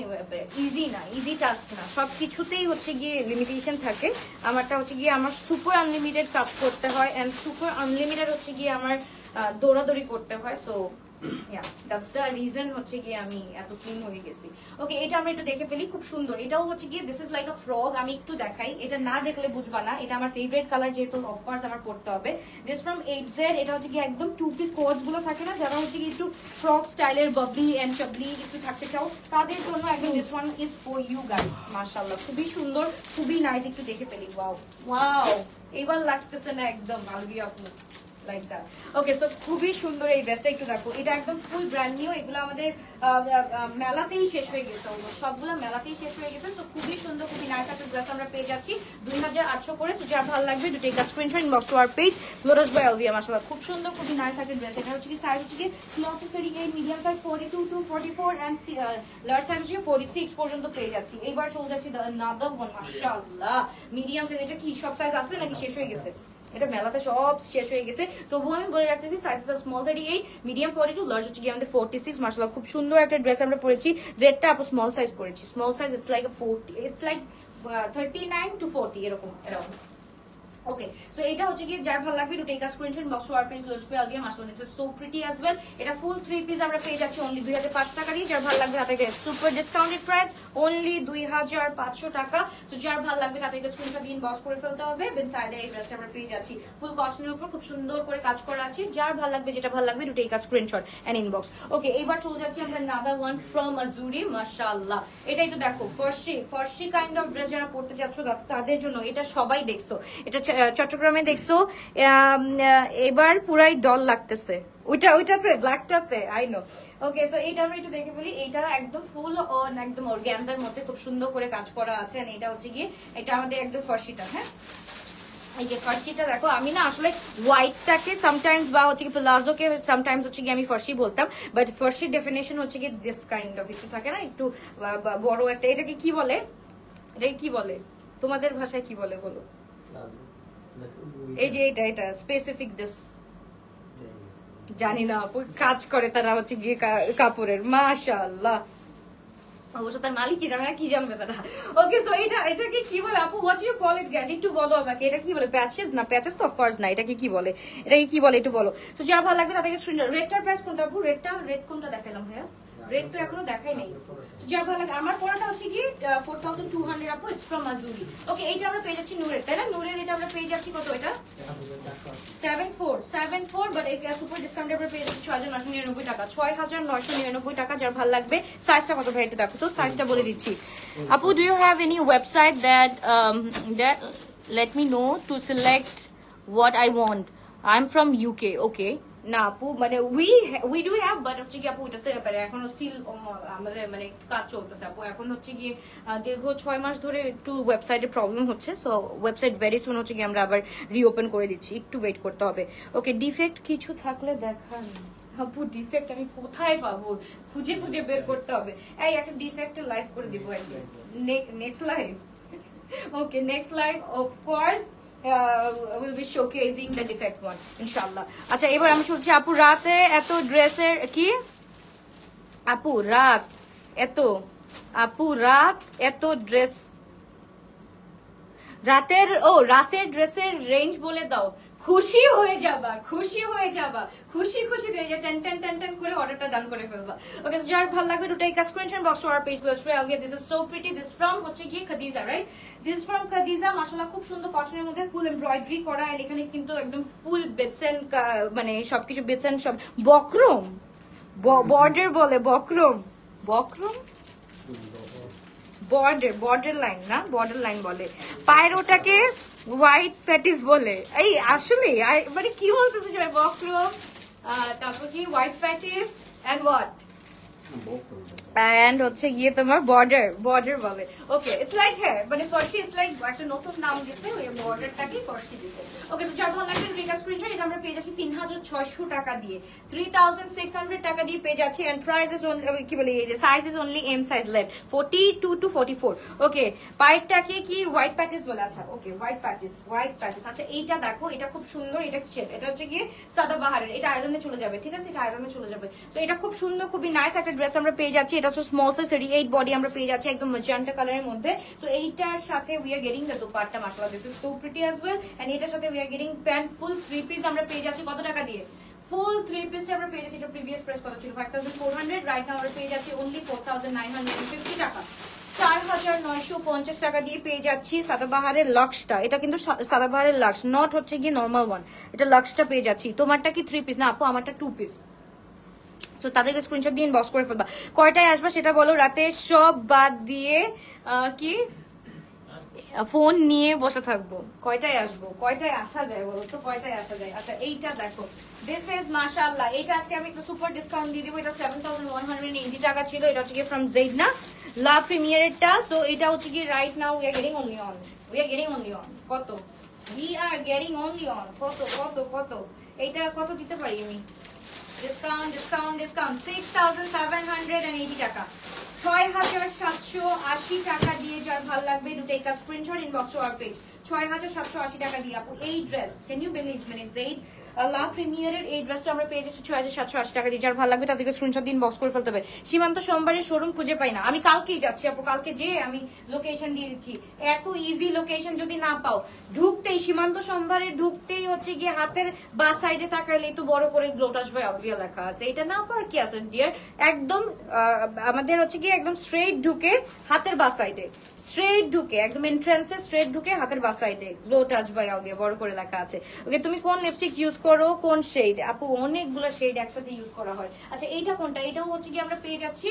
ইজি না, ইজি টাস্ক না, সব কিছুতেই হচ্ছে গিয়ে লিমিটেশন থাকে। আমারটা হচ্ছে গিয়ে আমার সুপার আনলিমিটেড কাজ করতে হয় এন্ড সুপার আনলিমিটেড হচ্ছে গিয়ে আমার দৌড়াদৌড়ি করতে হয়। সো দ্যাটস দ্য রিজন হচ্ছে গিয়ে আমি এত স্লিম হয়ে গেছি। ওকে, এটা আমরা একটু দেখে ফেলি, খুব সুন্দর। এটাও হচ্ছে গিয়ে this is like a frock. আমি একটু দেখাই, এটা না দেখলে বুঝবা না। এটা আমার ফেভারিট কালার, যেহেতু অফকোর্স আমার পড়তে হবে। This from 8Z। এটা হচ্ছে গিয়ে একদম 2 পিস কোয়ার্স গুলো থাকে না, যারা হচ্ছে গিয়ে একটু ফ্রক স্টাইলের বাবলি এন্ড চাবলি একটু থাকতে চাও, তাদের জন্য একদম this one is for you guys. মাশাআল্লাহ, খুবই সুন্দর, খুবই নাইস। একটু দেখে ফেলি। ওয়াও ওয়াও, এবার লাগতেছে না একদম আলগি আপনি লাইক দ্যাট। ওকে, সো খুবই সুন্দর এই ড্রেসটা, একটু দেখো। এটা একদম ফুল ব্র্যান্ড নিউ, এগুলো আমাদের মেলাতেই শেষ হয়ে গেছে, সবগুলো মেলাতেই শেষ হয়ে গেছে। সো খুবই সুন্দর, খুবই নাইস একটা ড্রেস আমরা পেয়ে যাচ্ছি 2800 করে। সো যা ভালো লাগবে to take a screenshot, inbox to our page lotus by Alvia. মাশাআল্লাহ, খুব সুন্দর, খুবই নাইস একটা ড্রেস। এটা হচ্ছে কি সাইজ হচ্ছে কি small size 38, medium size 42 to 44 and large size হচ্ছে 46 পর্যন্ত পেয়ে যাচ্ছি। এইবার চলে যাচ্ছি another one। মাশাআল্লাহ, মিডিয়াম সাইজ। এটা কি সব সাইজ আছে নাকি শেষ হয়ে গেছে? এটা মেলাতে সব শেষ হয়ে গেছে, তবুও আমি বলে রাখতেছি সাইজেস আর স্মল 38, মিডিয়াম 42, লার্জ হচ্ছে কি আমাদের 46। মাশাআল্লাহ, খুব সুন্দর একটা ড্রেস আমরা পরেছি। রেডটা আপু স্মল সাইজ পরেছি, small size it's like 40, it's like 39 to 40 এরকম এরকম। ওকে, সো এটা হচ্ছে কি যার ভালো লাগবে to take a screenshot, box to our page lotus by Alvia. মাশাআল্লাহ, this is so pretty as well. এটা ফুল 3 পিস আমরা পেয়ে যাচ্ছি অনলি 2500 টাকা দিয়ে। যার ভালো লাগবে তাদেরকে সুপার ডিসকাউন্টেড প্রাইস অনলি 2500 টাকা। সো যার ভালো লাগবে তাদেরকে স্ক্রিনশট দিয়ে ইনবক্স করে ফেলতে হবে। বেন সাইডের এই ড্রেসটা আমরা পেয়ে যাচ্ছি ফুল কটনের উপর, খুব সুন্দর করে কাজ করা আছে। যার ভালো লাগবে, যেটা ভালো লাগবে to take a screenshot and inbox. Okay, এবার চলে যাচ্ছি আমরা another one from Azuri। মাশাআল্লাহ, এটা একটু দেখো, ফার্সি কাইন্ড অফ ড্রেস যারা পড়তে যাচ্ছ তাদের জন্য এটা সবাই দেখছো। এটা চট্টগ্রামে দেখছো, এবার পুরাই ডল লাগতেছে ওইটাতে ব্ল্যাকটাতে, আই নো। ওকে, সো এইটা আমরা একটু দেখে ফেলি। এইটা একদম ফুল অন একদম অর্গানজার মধ্যে খুব সুন্দর করে কাজ করা আছে। এটা হচ্ছে গিয়ে এটা আমাদের একদম ফার্সিটা। হ্যাঁ, এই যে ফার্সিটা দেখো, আমি না আসলে হোয়াইটটাকে সামটাইমস বা হচ্ছে কি প্লাজোকে সামটাইমস হচ্ছে কি আমি ফার্সি বলতাম, বাট ফার্সির ডেফিনেশন হচ্ছে কি দিস কাইন্ড অফ একটু থাকে না, একটু বড় একটা। এটাকে কি বলে, এটাকে কি বলে তোমাদের ভাষায় কি বলে বলো? এই যে এটা স্পেসিফিক দিস জানি না, কাজ করে তারা হচ্ছে গিয়ে কাপড়ের। মাশাআল্লাহ, অবশ্য তার মালিক কি জানে না, কি জানবে তারা। ওকে, সো এটাকে কি বলে আপু? What you call it guys? একটু বলো আমাকে, এটা কি বলে? প্যাচেস না, প্যাচেস তো অফকোর্স না। এটাকে কি বলে, এটাকে কি বলে একটু বলো। সো যারা ভালো লাগবে তাদেরকে স্ক্রিনশট। রেডটার প্রাইস কোনটা আপু? রেড কোনটা দেখালাম ভাইয়া? রেড তো এখনো দেখাই নাই। যার ভালো লাগে, আমার পড়াটা হচ্ছে কি 4200 আপু, ইটস ফ্রম Azuri। ওকে, এইটা আমরা পেয়ে যাচ্ছি নূরের, তাই না? নূরের এটা আমরা পেয়ে যাচ্ছি কত? এটা 74, বাট এটা সুপার ডিসকাউন্টে আমরা পেয়ে যাচ্ছি 6999 টাকা। 6999 টাকা। যার ভালো লাগবে। সাইজটা কত ভাই একটু দেখো তো, সাইজটা বলে দিচ্ছি। আপু, do you have any website that let me know to select what I want? I'm from UK. Okay, না আপু, মানে we do have, বাট হচ্ছে কি আপু এটাতে এখনো স্টিল আমাদের মানে একটু কাজ চলতেছে আপু। এখন হচ্ছে কি দীর্ঘ 6 মাস ধরে একটু ওয়েবসাইটে প্রবলেম হচ্ছে। সো ওয়েবসাইট ভেরি সুন হচ্ছে কি আমরা আবার রিওপেন করে দিচ্ছি, একটু ওয়েট করতে হবে। ওকে, ডিফেক্ট কিছু থাকলে দেখান আপু। ডিফেক্ট আমি কোথায় পাবো? খুঁজে খুঁজে বের করতে হবে। এই একটা ডিফেক্টের লাইভ করে দিব একদিন, next live. Okay, next live of course will be showcasing the defect one inshallah. আচ্ছা, এবার আমি চলছি আপু। রাতে এত ড্রেসের কি আপু? রাত এত ড্রেস, রাতের ড্রেসের রেঞ্জ বলে দাও। খুশি হয়ে যাবা, খুশি দিয়ে টেন করে অর্ডারটা ডান করে ফেলবা। ওকে, যার ভালো লাগবে to take a screenshot, box to our page lotus by Alvia. This is so pretty. This from হচ্ছে কি Khadija, right? This from Khadija. মাশাআল্লাহ, খুব সুন্দর কটনের মধ্যে ফুল এমব্রয়ডারি করা, আর এখানে কিন্তু একদম ফুল বেটসেন, মানে সবকিছু বেটসেন, সব বক্রম বর্ডার বলে, বক্রম বর্ডার লাইন না, বর্ডার লাইন বলে। পায়ের ওটাকে হোয়াইট প্যাটিস বলে। এই আসলে মানে কি বলতেছে যে বক্রম, তারপর কি হোয়াইট প্যাটিস এন্ড হোয়াট প্যান্ট হচ্ছে গিয়ে তোমার বর্ডার বলে। ওকে, ইটস লাইক হ্যাঁ মানে ফার্সি, ইটস লাইক একটা নতুন নাম দিছে, ওই বর্ডারটাকে ফার্সি দিছে। ওকে, তো যার ভালো লাগবে টেক আ স্ক্রিনশট। এটা আমরা পেয়ে যাচ্ছি 3600 টাকা দিয়ে, 3600 টাকা দিয়ে পেয়ে যাচ্ছি। এন্ড প্রাইস ইজ অনলি, কি বলি, size is only M size left, 42 to 44। Okay, পাইপটাকে কি হোয়াইট প্যাটিস বলে? আচ্ছা ওকে, হোয়াইট প্যাটিস। আচ্ছা এইটা দেখো, এটা খুব সুন্দর, এটা কিসের? এটা হচ্ছে গিয়ে সাদাবাহারের, এটা আয়রনে চলে যাবে, ঠিক আছে, এটা আয়রনে চলে যাবে। সো এটা খুব সুন্দর, খুবই নাইস একটা ড্রেস আমরা পেয়ে যাচ্ছি। এটা হচ্ছে স্মল সাইজ 38 বডি আমরা পেয়ে যাচ্ছি, একদম ম্যাজেন্টা কালারের মধ্যে। সো এইটার সাথে we are getting the dupatta, মাশাআল্লাহ this is so pretty as well. And এটার সাথে we are getting pant full 3 piece আমরা পেয়ে যাচ্ছি কত টাকা দিয়ে? ফুল 3 পিসটা আমরা পেয়ে যাচ্ছি, এটা প্রিভিয়াস প্রাইস কত ছিল? 5400। রাইট নাও আমরা পেয়ে যাচ্ছি অনলি 4950 টাকা। 4950 টাকা দিয়ে পেয়ে যাচ্ছি সাদাবাহারের লক্সটা। এটা কিন্তু সাদাবাহারের লক্স, নট হচ্ছে গিয়ে নর্মাল ওয়ান, এটা লক্সটা পেয়ে যাচ্ছি। তোমারটা কি 3 পিস? না আপু, আমারটা 2 পিস। সো তাদেরকে স্ক্রিনশট দিয়ে ইনবক্স করে ফেলবা। কয়টায় আসবা সেটা বলো, রাতে সব বাদ দিয়ে কি ফোন নিয়ে বসে থাকবো। কয়টায় আসবো, কয়টায় আসা যায় বলো তো, কয়টায় আসা যায়? আচ্ছা এইটা দেখো, দিস ইজ মাশাআল্লাহ, এটা আজকে আমি একটা সুপার ডিসকাউন্ট দিয়ে দিব। এটা 7180 টাকা ছিল। এটা হচ্ছে গিয়ে ফ্রম জেড না, লা প্রিমিয়ারেরটা। সো এটা হচ্ছে কি right now we are getting only on, কত? We are getting only on কত কত কত? এইটা কত দিতে পারি আমি? ডিসকাউন্ট 6780 টাকা, 6780 টাকা দিয়ে যার ভালো লাগবে to take a screenshot, inbox to our page. 6780 টাকা দিয়ে আপু এই ড্রেস, ক্যান ইউ বিলিভ, মানে জেড লা প্রিমিয়ারের এই ড্রেসটা আমরা পেয়ে যাচ্ছি 6780 টাকা দিয়ে। যার ভালো লাগবে তাদেরকে স্ক্রিনশট দিয়ে ইনবক্স করে ফেলতে হবে। সীমান্ত সোমবারের শোরুম খুঁজে পাই না, আমি কালকেই যাচ্ছি আপু, কালকে যে আমি লোকেশন দিয়ে দিচ্ছি। এত ইজি লোকেশন যদি না পাও, ঢুকতেই সীমান্ত সোমবারে ঢুকতেই হচ্ছে গিয়ে হাতের বা সাইডে তাকাইলে তো বড় করে গ্লোটাস বাই আলভিয়া লেখা আছে। এটা না পার কি আছে ডিয়ার, একদম আমাদের হচ্ছে গিয়ে একদম স্ট্রেট ঢুকে হাতের বা সাইডে, স্ট্রেট ঢুকে একদম এন্ট্রান্সে স্ট্রেট ঢুকে হাতের বা সাইডে গ্লো টাচ বাই আলভিয়া বড় করে লেখা আছে। ওকে, তুমি কোন লিপস্টিক ইউজ করো, কোন শেড? আপু অনেকগুলো শেড একসাথে ইউজ করা হয়। আচ্ছা এইটা কোনটা? এটাও হচ্ছে কি আমরা পেয়ে যাচ্ছি,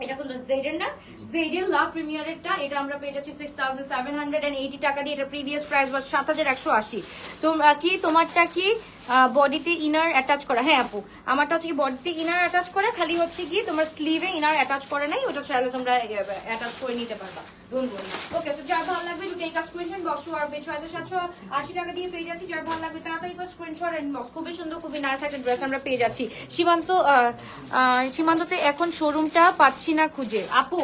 এটা কোন জেডের না, জেডের লা প্রিমিয়ারেরটা। এটা আমরা পেয়ে যাচ্ছি 6780 টাকা দিয়ে। এটা প্রিভিয়াস প্রাইস ওয়াজ 7180। তোমরা কি, তোমারটা কি বডিতে ইনার অ্যাটাচ করা? হ্যাঁ আপু, আমারটা হচ্ছে কি বডিতে ইনার অ্যাটাচ করা, খালি হচ্ছে কি তোমার স্লিভে ইনার অ্যাটাচ করে নাই, ওটা চাইলে তোমরা অ্যাটাচ করে নিতে পারবা, ডোন্ট ওয়ারি। ওকে, সো যার ভালো লাগবে to take a screenshot, box to our page. 6780 টাকা দিয়ে পেয়ে যাচ্ছি। যার ভালো লাগবে তাড়াতাড়ি করে স্ক্রিনশট এন্ড বক্স। খুবই সুন্দর, খুবই নাইস একটা ড্রেস আমরা পেয়ে যাচ্ছি। সীমান্ততে এখন শোরুমটা পাচ্ছি না খুঁজে। আপু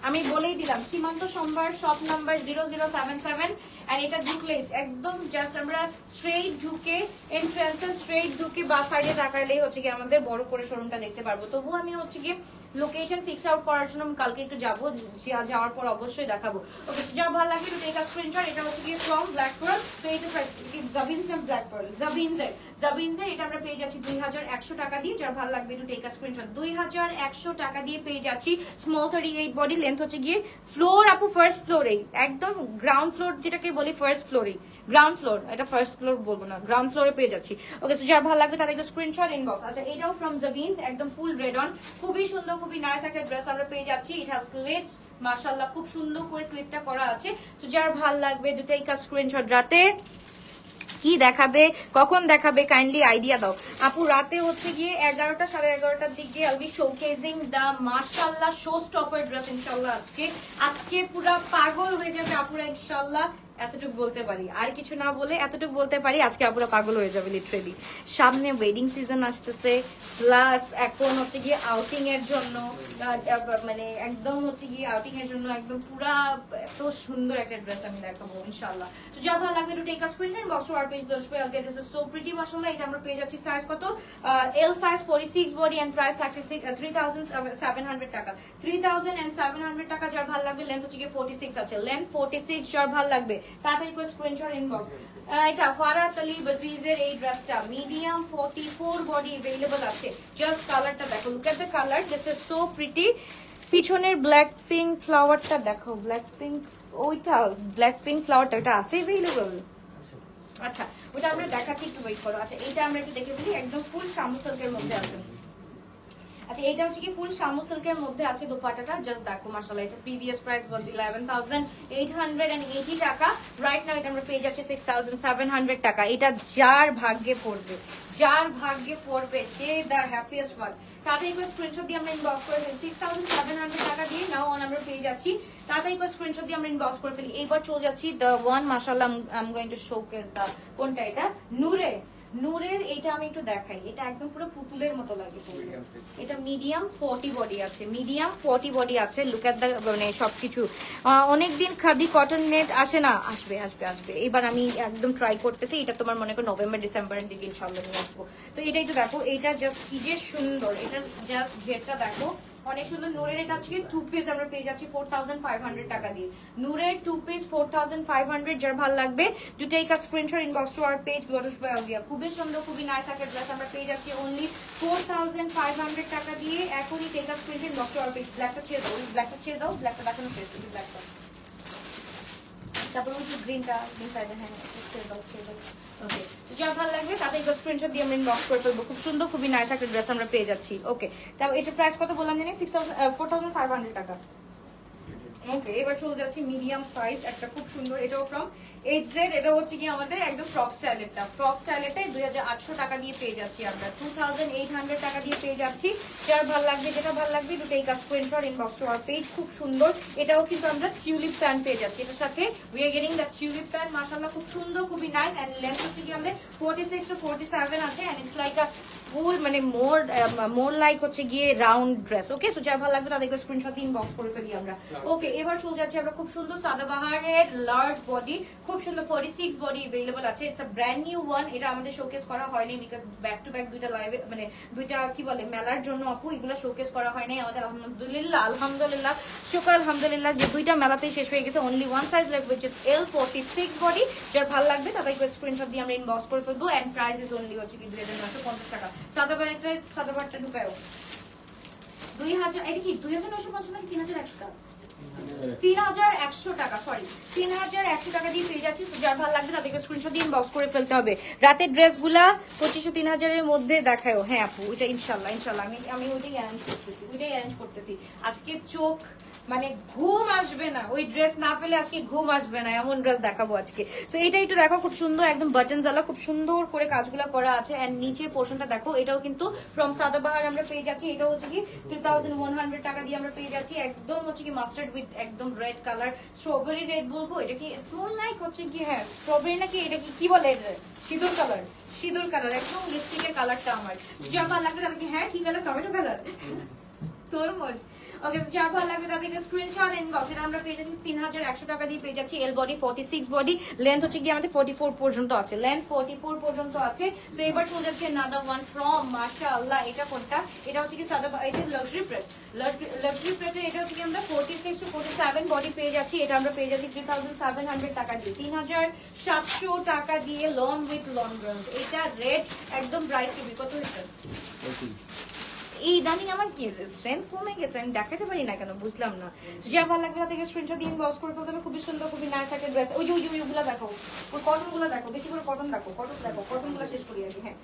আমি বলেই দিলাম, সীমান্ত সোমবার, শপ নাম্বার 0077। আর এটা ঢুকলেই একদম জাস্ট আমরা স্ট্রেট ঢুকে এন্ট্রান্সে স্ট্রেট ঢুকে বা সাইডে তাকালেই হচ্ছে কি আমাদের বড় করে শোরুমটা দেখতে পারবো। তবু আমি হচ্ছে কি লোকেশন ফিক্স আউট করার জন্য কালকে একটু যাবো, যাওয়ার পর অবশ্যই দেখাবো। ওকে, যা ভালো লাগবে টু টেক আ স্ক্রিনশট। এটা হচ্ছে কি ফ্রম ব্ল্যাক পার্ল। তো এটা জাবিনস না ব্ল্যাক পার্ল, জাবিনসের এটা আমরা পেয়ে যাচ্ছি 2100 টাকা দিয়ে। যার ভালো লাগবে টু টেক আ স্ক্রিনশট। 2100 টাকা দিয়ে পেয়ে যাচ্ছি। স্মল 38 বডি, লেন্থ হচ্ছে গিয়ে ফ্লোর আপু ফার্স্ট ফ্লোরে, একদম গ্রাউন্ড ফ্লোর যেটাকে বলি ফার্স্ট ফ্লোরে, গ্রাউন্ড ফ্লোর, এটা ফার্স্ট ফ্লোর বলবো না, গ্রাউন্ড ফ্লোরে পেয়ে যাচ্ছি। ওকে, সো যার ভালো লাগবে তাদেরকে স্ক্রিনশট ইনবক্স। আচ্ছা এটাও ফ্রম জাবিনস, একদম ফুল রেড অন, খুবই সুন্দর, খুবই নাইস একটা ড্রেস আমরা পেয়ে যাচ্ছি। ইট হ্যাজ স্লিভস, মাশাআল্লাহ খুব সুন্দর করে স্লিভটা করা আছে। সো যার ভালো লাগবে দুটাই কা স্ক্রিনশট। রাতে কি দেখাবে, কখন দেখাবে, কাইন্ডলি আইডিয়া দাও আপু। রাতে হচ্ছে গিয়ে 11টা 11:30টার দিকে আল বি শোকেজিং দা মাশাআল্লাহ শো স্টপার ড্রেস ইনশাআল্লাহ। আজকে পুরো পাগল হয়ে যাবে আপুরা ইনশাআল্লাহ, এতটুকু বলতে পারি, আর কিছু না বলে এতটুকু বলতে পারি। আজকে আপুরা পাগল হয়ে যাবে লিটারেলি। সামনে ওয়েডিং সিজন আসতেছে, প্লাস এখন হচ্ছে গিয়ে আউটিং এর জন্য, মানে একদম হচ্ছে গিয়ে আউটিং এর জন্য একদম পুরা এত সুন্দর একটা ড্রেস আমি দেখাবো ইনশাআল্লাহ। সো যা ভালো লাগবে to take a screenshot, box to our page দর্শবে। Okay, this is so pretty মাশাআল্লাহ। এটা আমরা পেয়ে যাচ্ছি সাইজ কত? L size, 46 body and price থাকছে 3700 টাকা। 3700 টাকা। যার ভালো লাগবে, লেন্থ হচ্ছে গিয়ে 46 আছে, লেন্থ 46। যার ভালো লাগবে তাড়াতাড়ি করে স্ক্রিনশট ইনবক্স। এটা ফারাত আলী বাজিজের এই ড্রেসটা মিডিয়াম 44 বডি अवेलेबल আছে। জাস্ট কালারটা দেখো, look at the colour, this is so pretty. পিছনের ব্ল্যাক পিঙ্ক ফ্লাওয়ারটা দেখো, ব্ল্যাক পিঙ্ক, ওইটা ব্ল্যাক পিঙ্ক ফ্লাওয়ারটা এটা আছে अवेलेबल। আচ্ছা ওটা আমরা দেখাচ্ছি, একটু ওয়েট করো। আচ্ছা এইটা আমরা একটু দেখে ফেলি, একদম ফুল শামু সিল্কের মধ্যে আছে। আচ্ছা এটা হচ্ছে কি ফুল শামু সিল্কের মধ্যে আছে দোপাট্টাটা, জাস্ট দেখো মাশাআল্লাহ। এটা প্রিভিয়াস প্রাইস ওয়াজ 11,880 টাকা, রাইট নাও এটা আমরা পেয়ে যাচ্ছি 6,700 টাকা। এটা যার ভাগ্যে পড়বে, যার ভাগ্যে পড়বে সে দ্য হ্যাপিয়েস্ট ওয়ান। তাড়াতাড়ি করে স্ক্রিনশট দিয়ে আমরা ইনবক্স করে ফেলি। 6,700 টাকা দিয়ে নাও অন আমরা পেয়ে যাচ্ছি। তাড়াতাড়ি করে স্ক্রিনশট দিয়ে আমরা ইনবক্স করে ফেলি। এইবার চলে যাচ্ছি দ্য ওয়ান মাশাআল্লাহ, I am going to showcase the, কোনটা এটা, নূরে, নূরের এইটা আমি একটু দেখাই। এটা একদম পুরো পুতুলের মতো লাগে। এটা মিডিয়াম 40 বডি আছে, মিডিয়াম 40 বডি আছে। লুক এট দ্য মানে সবকিছু। অনেকদিন খাদি কটন নেট আসে না, আসবে আসবে আসবে। এবার আমি একদম ট্রাই করতেছি। এটা তোমার মনে করো নভেম্বর ডিসেম্বরের দিকে ইনশাআল্লাহ নিয়ে আসবো। তো এটা একটু দেখো, এটা জাস্ট কি যে সুন্দর, এটা জাস্ট ঘেরটা দেখো অনেক সুন্দর। নূরের এটা হচ্ছে 2 পিস আমরা পেয়ে যাচ্ছি 4,500 টাকা দিয়ে। নূরের 2 পিস 4,500। যার ভালো লাগবে to take a screenshot inbox to our page গ্লোটাস বাই আলভিয়া। খুবই সুন্দর, খুবই নাইস একটা ড্রেস আমরা পেয়ে যাচ্ছি অনলি 4,500 টাকা দিয়ে। এখনই take a screenshot inbox to our page. ব্ল্যাকটা ছেড়ে দাও, ব্ল্যাকটা ছেড়ে দাও, ব্ল্যাকটা দেখানো শেষ, ব্ল্যাকটা। তারপর ওই গ্রিনটা ইনসাইডে, হ্যাঁ ছেড়ে দাও, ছেড়ে দাও। ওকে, তো যা ভালো লাগবে তাদের স্ক্রিনশট দিয়ে আমরা ইনবক্স করে ফেলবো। খুব সুন্দর, খুবই নাইস একটা ড্রেস আমরা পেয়ে যাচ্ছি। ওকে, তাও এটা প্রাইস কত বললাম জানি, 4,500 টাকা। ওকে, এবার চলে যাচ্ছি মিডিয়াম সাইজ একটা খুব সুন্দর, এটাও ফ্রম HZ। এটা হচ্ছে কি আমাদের একদম ফ্রক স্টাইলেরটা, ফ্রক স্টাইলেরটাই 2,800 টাকা দিয়ে পেয়ে যাচ্ছি আমরা, 2,800 টাকা দিয়ে পেয়ে যাচ্ছি। যার ভালো লাগবে, যেটা ভালো লাগবে দুটো এই screenshot inbox to our page. খুব সুন্দর, এটাও কিন্তু আমরা টিউলিপ প্যান্ট পেয়ে যাচ্ছি। এটার সাথে we are getting the tulip pant, মাশাআল্লাহ খুব সুন্দর, খুবই নাইস। এন্ড লেন্থ হচ্ছে কি আমাদের 46 to 47 আছে। এন্ড ইটস লাইক আ ফুল মানে মোর লাইক হচ্ছে গিয়ে রাউন্ড ড্রেস। ওকে, সো যার ভালো লাগবে তাদেরকে স্ক্রিনশট দিয়ে ইনবক্স করে ফেলি আমরা। ওকে, এবার চলে যাচ্ছি আমরা খুব সুন্দর সাদাবাহারের লার্জ বডি, খুব সুন্দর 46 বডি अवेलेबल আছে। It's a brand new one. এটা আমাদের শোকেস করা হয়নি বিকজ ব্যাক টু ব্যাক দুইটা লাইভে মানে দুইটা কি বলে মেলার জন্য আপু এগুলো শোকেস করা হয়নি আমাদের। আলহামদুলিল্লাহ, আলহামদুলিল্লাহ, শুকর আলহামদুলিল্লাহ যে দুইটা মেলাতেই শেষ হয়ে গেছে। Only one size left which is L46 body. যার ভালো লাগবে তাদেরকে স্ক্রিনশট দিয়ে আমরা ইনবক্স করে ফেলবো। এন্ড প্রাইস ইজ অনলি হচ্ছে কি 2,950 টাকা। সাদাবাহারটা ঢুকায়ও 2,000, এটা কি 2,950 নাকি 3,100 টাকা? 3,100 টাকা, সরি 3,100 টাকা দিয়ে পেয়ে যাচ্ছি। যার ভালো লাগবে তাদেরকে স্ক্রিনশট দিয়ে ইনবক্স করে ফেলতে হবে। রাতের ড্রেসগুলা 2,500 3,000 মধ্যে দেখায়ও। হ্যাঁ আপু, ওইটা ইনশাল্লাহ ইনশাল্লাহ আমি ওইটাই অ্যারেঞ্জ করতেছি। আজকে চোখ মানে ঘুম আসবে না, ওই ড্রেস না পেলে আজকে ঘুম আসবে না, এমন ড্রেস দেখাবো আজকে। সো এটা একটু দেখো, খুব সুন্দর একদম বাটন জ্বালা, খুব সুন্দর করে কাজগুলো করা আছে। এন্ড নিচের পোর্শনটা দেখো, এটাও কিন্তু ফ্রম সাদাবাহার আমরা পেয়ে যাচ্ছি। এটাও হচ্ছে কি 3,100 টাকা দিয়ে আমরা পেয়ে যাচ্ছি। একদম হচ্ছে কি মাস্টার্ড উইথ একদম রেড কালার, স্ট্রবেরি রেড বলবো। এটা কি ইটস মোর লাইক হচ্ছে কি, হ্যাঁ স্ট্রবেরি নাকি এটা কি বলে, সিঁদুর কালার, সিঁদুর কালার, একদম লিপস্টিকের কালারটা আমার। যার ভালো লাগবে তাদেরকে, হ্যাঁ কি কালার, টমেটো কালার, তরমুজ। ওকে, যার ভালো লাগবে তাদেরকে স্ক্রিনশট ইনবক্স। এটা আমরা পেয়ে যাচ্ছি 3,100 টাকা দিয়ে পেয়ে যাচ্ছি। এল বডি 46 বডি, লেন্থ হচ্ছে গিয়ে আমাদের 44 পর্যন্ত আছে, লেন্থ 44 পর্যন্ত আছে। তো এবার চলে যাচ্ছে another one from মাশাআল্লাহ। এটা কোনটা, এটা হচ্ছে কি সাদা, এটা লাক্সারি প্রিন্ট, লাক্সারি প্রিন্টে এটা হচ্ছে কি আমরা 46 to 47 বডি পেয়ে যাচ্ছি। এটা আমরা পেয়ে যাচ্ছি 3,700 টাকা দিয়ে, 3,700 টাকা দিয়ে লন উইথ লন ব্রোঞ্জ। এটা রেড একদম ব্রাইট টিভি। কত হচ্ছে এই ইদানিং আমার কি স্ট্রেংথ কমে গেছে, আমি দেখাতে পারি না কেন বুঝলাম না। যার ভালো লাগবে তাদেরকে স্ক্রিনশট দিয়ে ইনবক্স করে ফেলতে হবে। খুবই সুন্দর, খুবই নাইস একটা ড্রেস। ওই যে ওইগুলো দেখো, ওই কটনগুলো দেখো, বেশি করে কটন দেখো, কটনগুলো শেষ করি আগে। হ্যাঁ,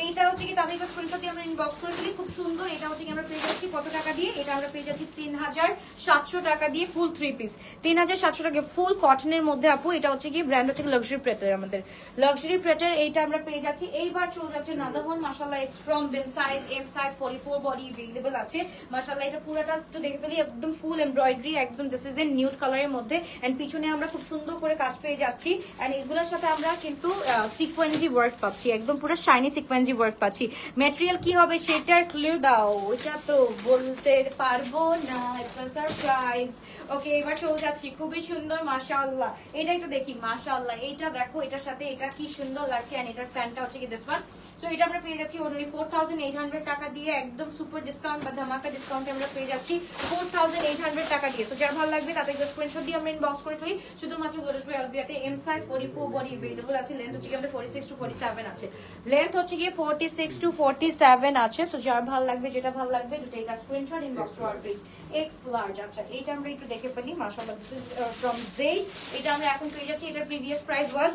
এইটা হচ্ছে কি তাদেরকে স্ক্রিনশট দিয়ে আমরা ইনবক্স করে দিই। খুব সুন্দর, এটা হচ্ছে কি আমরা পেয়ে যাচ্ছি কত টাকা দিয়ে, এটা আমরা পেয়ে যাচ্ছি 3,700 টাকা দিয়ে ফুল 3 পিস, 3,700 টাকা ফুল কটনের মধ্যে আপু। এটা হচ্ছে কি ব্র্যান্ড হচ্ছে লাক্সারি প্রেটার, আমাদের লাক্সারি প্রেটার। এইটা আমরা পেয়ে যাচ্ছি। এইবার চলে যাচ্ছে নাদাবন, মাশাআল্লাহ এক্স ফ্রম বেন size, M size 44 body available আছে। মাশাআল্লাহ এটা পুরোটা একটু দেখে ফেলি, একদম ফুল এমব্রয়ডারি, একদম দিস ইজ এ নিউড কালারের মধ্যে। এন্ড পিছনে আমরা খুব সুন্দর করে কাজ পেয়ে যাচ্ছি। এন্ড এগুলোর সাথে আমরা কিন্তু সিকোয়েন্সি ওয়ার্ক পাচ্ছি, একদম পুরো শাইনি সিকোয়েন্সি ওয়ার্ক পাচ্ছি। ম্যাটেরিয়াল কি হবে সেটার ক্লু দাও, এটা তো বলতে পারবো না, ইটস আ সারপ্রাইজ। ওকে, এবার চলে যাচ্ছি। খুবই সুন্দর মাশাআল্লাহ, এটা একটু দেখি মাশাআল্লাহ। এইটা দেখো, এটার সাথে এটা কি সুন্দর লাগছে। এন্ড এটার প্যান্টটা হচ্ছে কি দিস ওয়ান। সো এটা আমরা পেয়ে যাচ্ছি অনলি 4,800 টাকা দিয়ে, একদম সুপার ডিসকাউন্ট বা ধামাকা ডিসকাউন্টে আমরা পেয়ে যাচ্ছি 4,800 টাকা দিয়ে। সো যার ভালো লাগবে তাদেরকে স্ক্রিনশট দিয়ে আমরা ইনবক্স করে ফেলি। শুধুমাত্র গ্লোটাস বাই আলভিয়াতে এম সাইজ 44 বডি अवेलेबल আছে। লেন্থ হচ্ছে কি আমাদের 46 to 47 আছে, লেন্থ হচ্ছে গিয়ে 46 to 47 আছে। সো যার ভালো লাগবে, যেটা ভালো লাগবে দুটো একটা screenshot inbox to our page x large. আচ্ছা, এটা আমরা একটু দেখে ফেলি। মাশাআল্লাহ, দিস ইজ ফ্রম জেড। এটা আমরা এখন পেয়ে যাচ্ছি, এটার প্রিভিয়াস প্রাইস ওয়াজ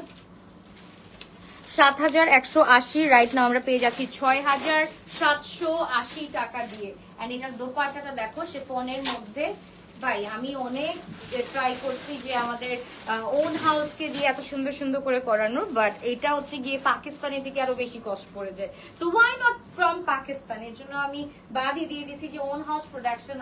7180 রাইট নাও আমরা পেয়ে যাচ্ছি 6780 টাকা দিয়ে। এন্ড এটার দোপাট্টাটা দেখো শিফনের মধ্যে। ভাই আমি অনেক ট্রাই করছি যে আমাদের ওন হাউসকে দিয়ে এত সুন্দর সুন্দর করে করানোর, বাট এটা হচ্ছে গিয়ে পাকিস্তানের দিকে আরো বেশি কষ্ট পড়ে যায়। So why not from Pakistan, এর জন্য আমি বাদই দিয়ে দিছি যে ওন হাউস প্রোডাকশন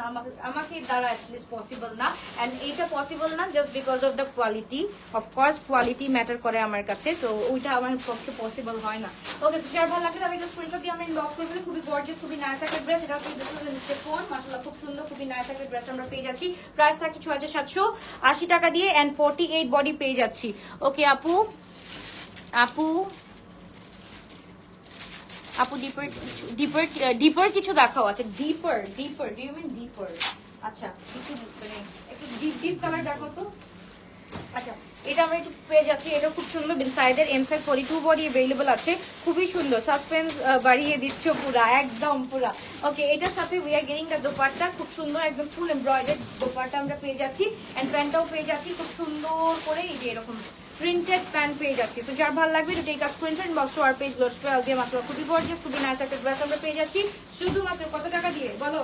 আমাকে দ্বারা অ্যাটলিস্ট পসিবল না। অ্যান্ড এইটা পসিবল না just because of the quality. Of course quality matter করে আমার কাছে, সো ওইটা আমার পক্ষে পসিবল হয় না। ওকে, সো যার ভালো লাগে তাদেরকে স্ক্রিনশট দিয়ে আমরা ইনবক্স করে ফেলি। খুবই গর্জিয়াস, খুবই নাইস একটা ড্রেস। এটা হচ্ছে শিফন, মাশাআল্লাহ খুব সুন্দর, খুবই নাইস একটা ড্রেস আমরা পেয়ে যাচ্ছি। প্রাইস থাকছে 6780 টাকা দিয়ে এন্ড 48 বডি পেয়ে যাচ্ছি। ওকে আপু, আপু আপু ডিপার কিছু দেখাও। আচ্ছা ডিপার ডু ইউ মিন ডিপার? আচ্ছা কিছু মানে একটু ডিপ কালার দেখো তো। আচ্ছা এটা আমরা একটু পেয়ে যাচ্ছি, এটা খুব সুন্দর। বিন সাইজের এম সাইজ 42 বডি अवेलेबल আছে, খুবই সুন্দর। সাসপেন্স বাড়িয়ে দিচ্ছ পুরা, একদম পুরা। ওকে, এটার সাথে we are getting the dupatta, খুব সুন্দর একদম ফুল এমব্রয়ডারি দোপাট্টা আমরা পেয়ে যাচ্ছি। এন্ড প্যান্টটাও পেয়ে যাচ্ছি খুব সুন্দর করে, এই যে এরকম প্রিন্টেড প্যান্ট পেয়ে যাচ্ছি। সো যার ভালো লাগবে take a screenshot, inbox to our page লোটসপে দিয়ে মাত্র খুবই গর্জিয়াস, খুবই নাইস একটা ড্রেস আমরা পেয়ে যাচ্ছি। শুধুমাত্র কত টাকা দিয়ে বলো,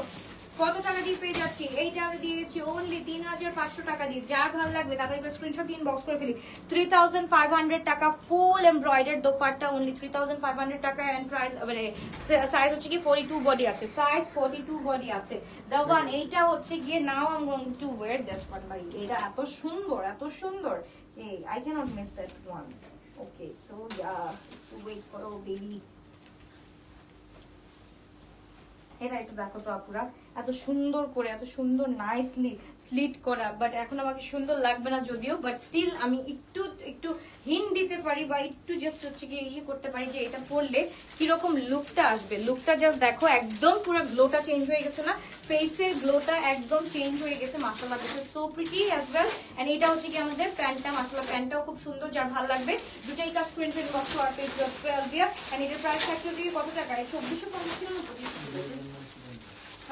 কত টাকা দিয়ে পেয়ে যাচ্ছি? এইটা আমরা দিয়ে দিচ্ছি অনলি 3500 টাকা দিয়ে। যার ভালো লাগবে তাদের স্ক্রিনশট দিয়ে ইনবক্স করে ফেলি। 3500 টাকা ফুল এমব্রয়ডার্ড দোপাট্টা, অনলি 3500 টাকা। এন্ড প্রাইস মানে সাইজ হচ্ছে কি 42 বডি আছে, সাইজ 42 বডি আছে। দ্য ওয়ান এইটা হচ্ছে গিয়ে now I am going to wire this one. ভাই এটা এত সুন্দর, এত সুন্দর, I cannot miss that one. Okay, so yeah, wait for a baby. এটা একটু দেখো তো আপুরা, এত সুন্দর করে, এত সুন্দর নাইসলি স্লিট করা। বাট এখন আমাকে সুন্দর লাগবে না যদিও, বাট স্টিল আমি একটু হিন্ট দিতে পারি বা একটু জাস্ট হচ্ছে কি ইয়ে করতে পারি যে এটা পরলে কিরকম লুকটা আসবে। লুকটা জাস্ট দেখো, একদম পুরো গ্লোটা চেঞ্জ হয়ে গেছে না, ফেসের গ্লোটা একদম চেঞ্জ হয়ে গেছে। মাশাআল্লাহ this is so pretty as well. And এটা হচ্ছে কি আমাদের প্যান্টটা, মাশাআল্লাহ প্যান্টটাও খুব সুন্দর। যার ভালো লাগবে দুটাই কাজ স্ক্রিনশট বক্স আর পেজ দিয়া। এন্ড এটার প্রাইস থাকছে কত টাকা? 2450 ছিল না 2500?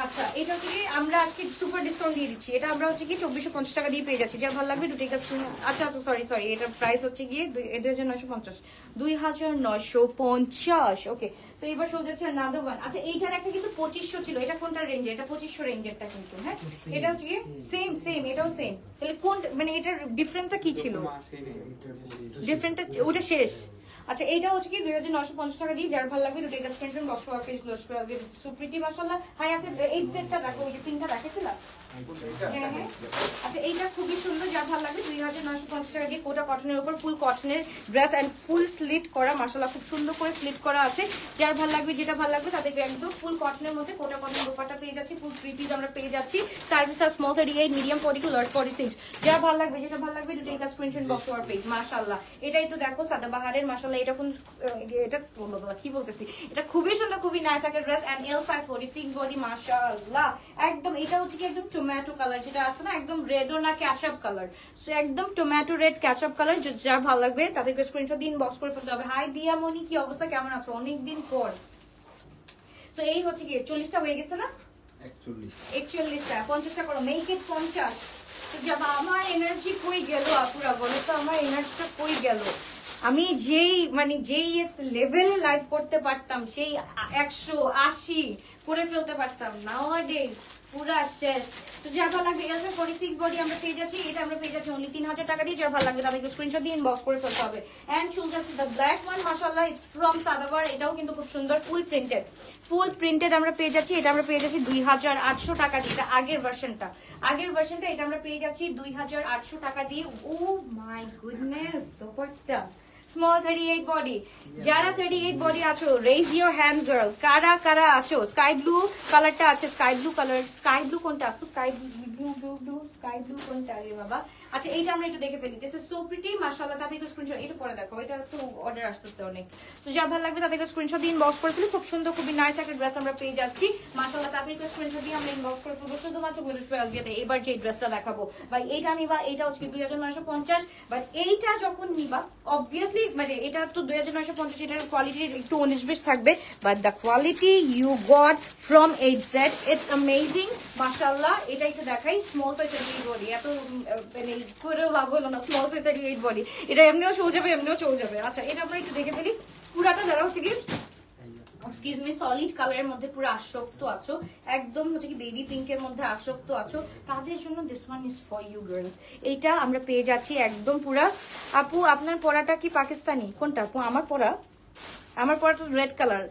আচ্ছা এটা হচ্ছে কি আমরা আজকে সুপার ডিসকাউন্ট দিয়ে দিচ্ছি। এটা আমরা হচ্ছে কি 2450 টাকা দিয়ে পেয়ে যাচ্ছি। যার ভালো লাগবে দুটোই কাজ। আচ্ছা আচ্ছা সরি এটার প্রাইস হচ্ছে গিয়ে 2950। ওকে, তো এবার চলে যাচ্ছে another one। আচ্ছা এইটার একটা কিন্তু 2500 ছিল, এটা কোনটা রেঞ্জে? এটা 2500 রেঞ্জেরটা কিন্তু। হ্যাঁ এটা হচ্ছে কি সেম এটাও সেম। তাহলে কোন মানে এটার ডিফারেন্সটা কি ছিল? ডিফারেন্টটা ওটা শেষ। আচ্ছা এইটা হচ্ছে কি 2950 টাকা দিয়ে। যার ভালো লাগবে দুটো এটা screenshot box our page close করে দিই। সুপ্রিটি মাশাআল্লাহ। হায়াতের এই সেটটা দেখো, ওই যে পিনটা দেখেছিলা। হ্যাঁ আচ্ছা এইটা খুবই সুন্দর। যার ভালো লাগবে 2950 টাকা দিয়ে। কোটা কটনের উপর ফুল কটনের ড্রেস এন্ড ফুল স্লিট করা, মাশাআল্লাহ খুব সুন্দর করে স্লিট করা আছে। যার ভালো লাগবে, যেটা ভালো লাগবে তাদেরকে একদম ফুল কটনের মধ্যে কোটা কটনের দোপাট্টা পেয়ে যাচ্ছি। ফুল প্রিটিজ আমরা পেয়ে যাচ্ছি। সাইজেস আর স্মল 38, মিডিয়াম 42, লার্জ 46। যার ভালো লাগবে, যেটা ভালো লাগবে দুটো এটা স্ক্রিনশট বক্স আর পেজ। মাশাআল্লাহ এটা একটু দেখো সাদাবাহারের, মাশাআল্লাহ এটা কোন এটা কি বলতেছি, এটা খুবই সুন্দর, খুবই নাইস একটা dress. And L size 46 body, মাশাআল্লাহ একদম। এটা হচ্ছে কি একদম টমেটো কালার, যেটা আছে না একদম রেডও না ক্যাচআপ কালার। সো একদম টমেটো রেড ক্যাচআপ কালার। যার ভালো লাগবে তাদেরকে স্ক্রিনশট দিয়ে ইনবক্স করে ফেলতে হবে। হাই দিয়ামণি, কি অবস্থা, কেমন আছো? অনেকদিন পর। সো এই হচ্ছে কি 40টা হয়ে গেছে না? 41টা 50টা করো, মেক ইট 50। তো যাব আমার এনার্জি কই গেল আপুরা, বলো তো আমার এনার্জিটা কই গেল? আমি যেই লেভেলে লাইভ করতে পারতাম, সেই 180 করে ফেলতে পারতাম। নাওয়াডেজ পুরা শেষ। তো যার ভালো লাগবে এলসা 46 বডি আমরা পেয়ে যাচ্ছি। এটা আমরা পেয়ে যাচ্ছি অনলি 3000 টাকা দিয়ে। যার ভালো লাগবে তাদেরকে স্ক্রিনশট দিয়ে ইনবক্স করে ফেলতে হবে। এন্ড চুজ যাচ্ছে দ্য ব্ল্যাক ওয়ান, মাশাআল্লাহ ইটস ফ্রম সাদাবার। এটাও কিন্তু খুব সুন্দর, ফুল প্রিন্টেড আমরা পেয়ে যাচ্ছি। এটা আমরা পেয়ে যাচ্ছি 2800 টাকা দিয়ে। এটা আগের ভার্সনটা এটা আমরা পেয়ে যাচ্ছি 2800 টাকা দিয়ে। Oh my goodness, dupatta small 38 body. যারা 38 বডি আছো রেজ ইওর হ্যান্ড গার্ল। কারা আছো? স্কাই ব্লু কালারটা আছে, স্কাই ব্লু কোনটা? স্কাই ব্লু কোনটা রে বাবা? আচ্ছা এইটা আমরা একটু দেখে ফেলি। দিস ইজ সো প্রিটি, মাশাআল্লাহ। তাদেরকে স্ক্রিনশট এটা পরে দেখো, এটা তো অর্ডার আসতেছে অনেক। সো যার ভালো লাগবে তাদেরকে স্ক্রিনশট দিয়ে ইনবক্স করে ফেলি। খুব সুন্দর, খুবই নাইস একটা ড্রেস আমরা পেয়ে যাচ্ছি। মাশাআল্লাহ তাদেরকে স্ক্রিনশট দিয়ে আমরা ইনবক্স করে ফেলবো শুধুমাত্র এবার যে ড্রেসটা দেখাবো ভাই, এইটা নিবা, এটা হচ্ছে 2950। বাট এইটা যখন নিবা অবভিয়াসলি মানে এটা তো 2950, এটার কোয়ালিটি একটু 19-20 থাকবে। But the quality you got from HZ, it's amazing মাশাআল্লাহ। এটা একটু দেখাই, স্মল সাইজ বডি, এত মানে করেও লাভ হলো না, স্মল সাইজ 38 বডি, এটা এমনিও চলে যাবে এমনিও চলে যাবে। আচ্ছা এটা আমরা একটু দেখে ফেলি, পুরাটা যারা হচ্ছে কি এক্সকিউজ মি সলিড কালারের মধ্যে পুরো আসক্ত আছো, একদম হচ্ছে কি বেবি পিঙ্কের মধ্যে আসক্ত আছো, তাদের জন্য this one is for you girls. এইটা আমরা পেয়ে যাচ্ছি একদম পুরা। আপু আপনার পরাটা কি পাকিস্তানি? কোনটা আপু? আমার পরা তো রেড কালার,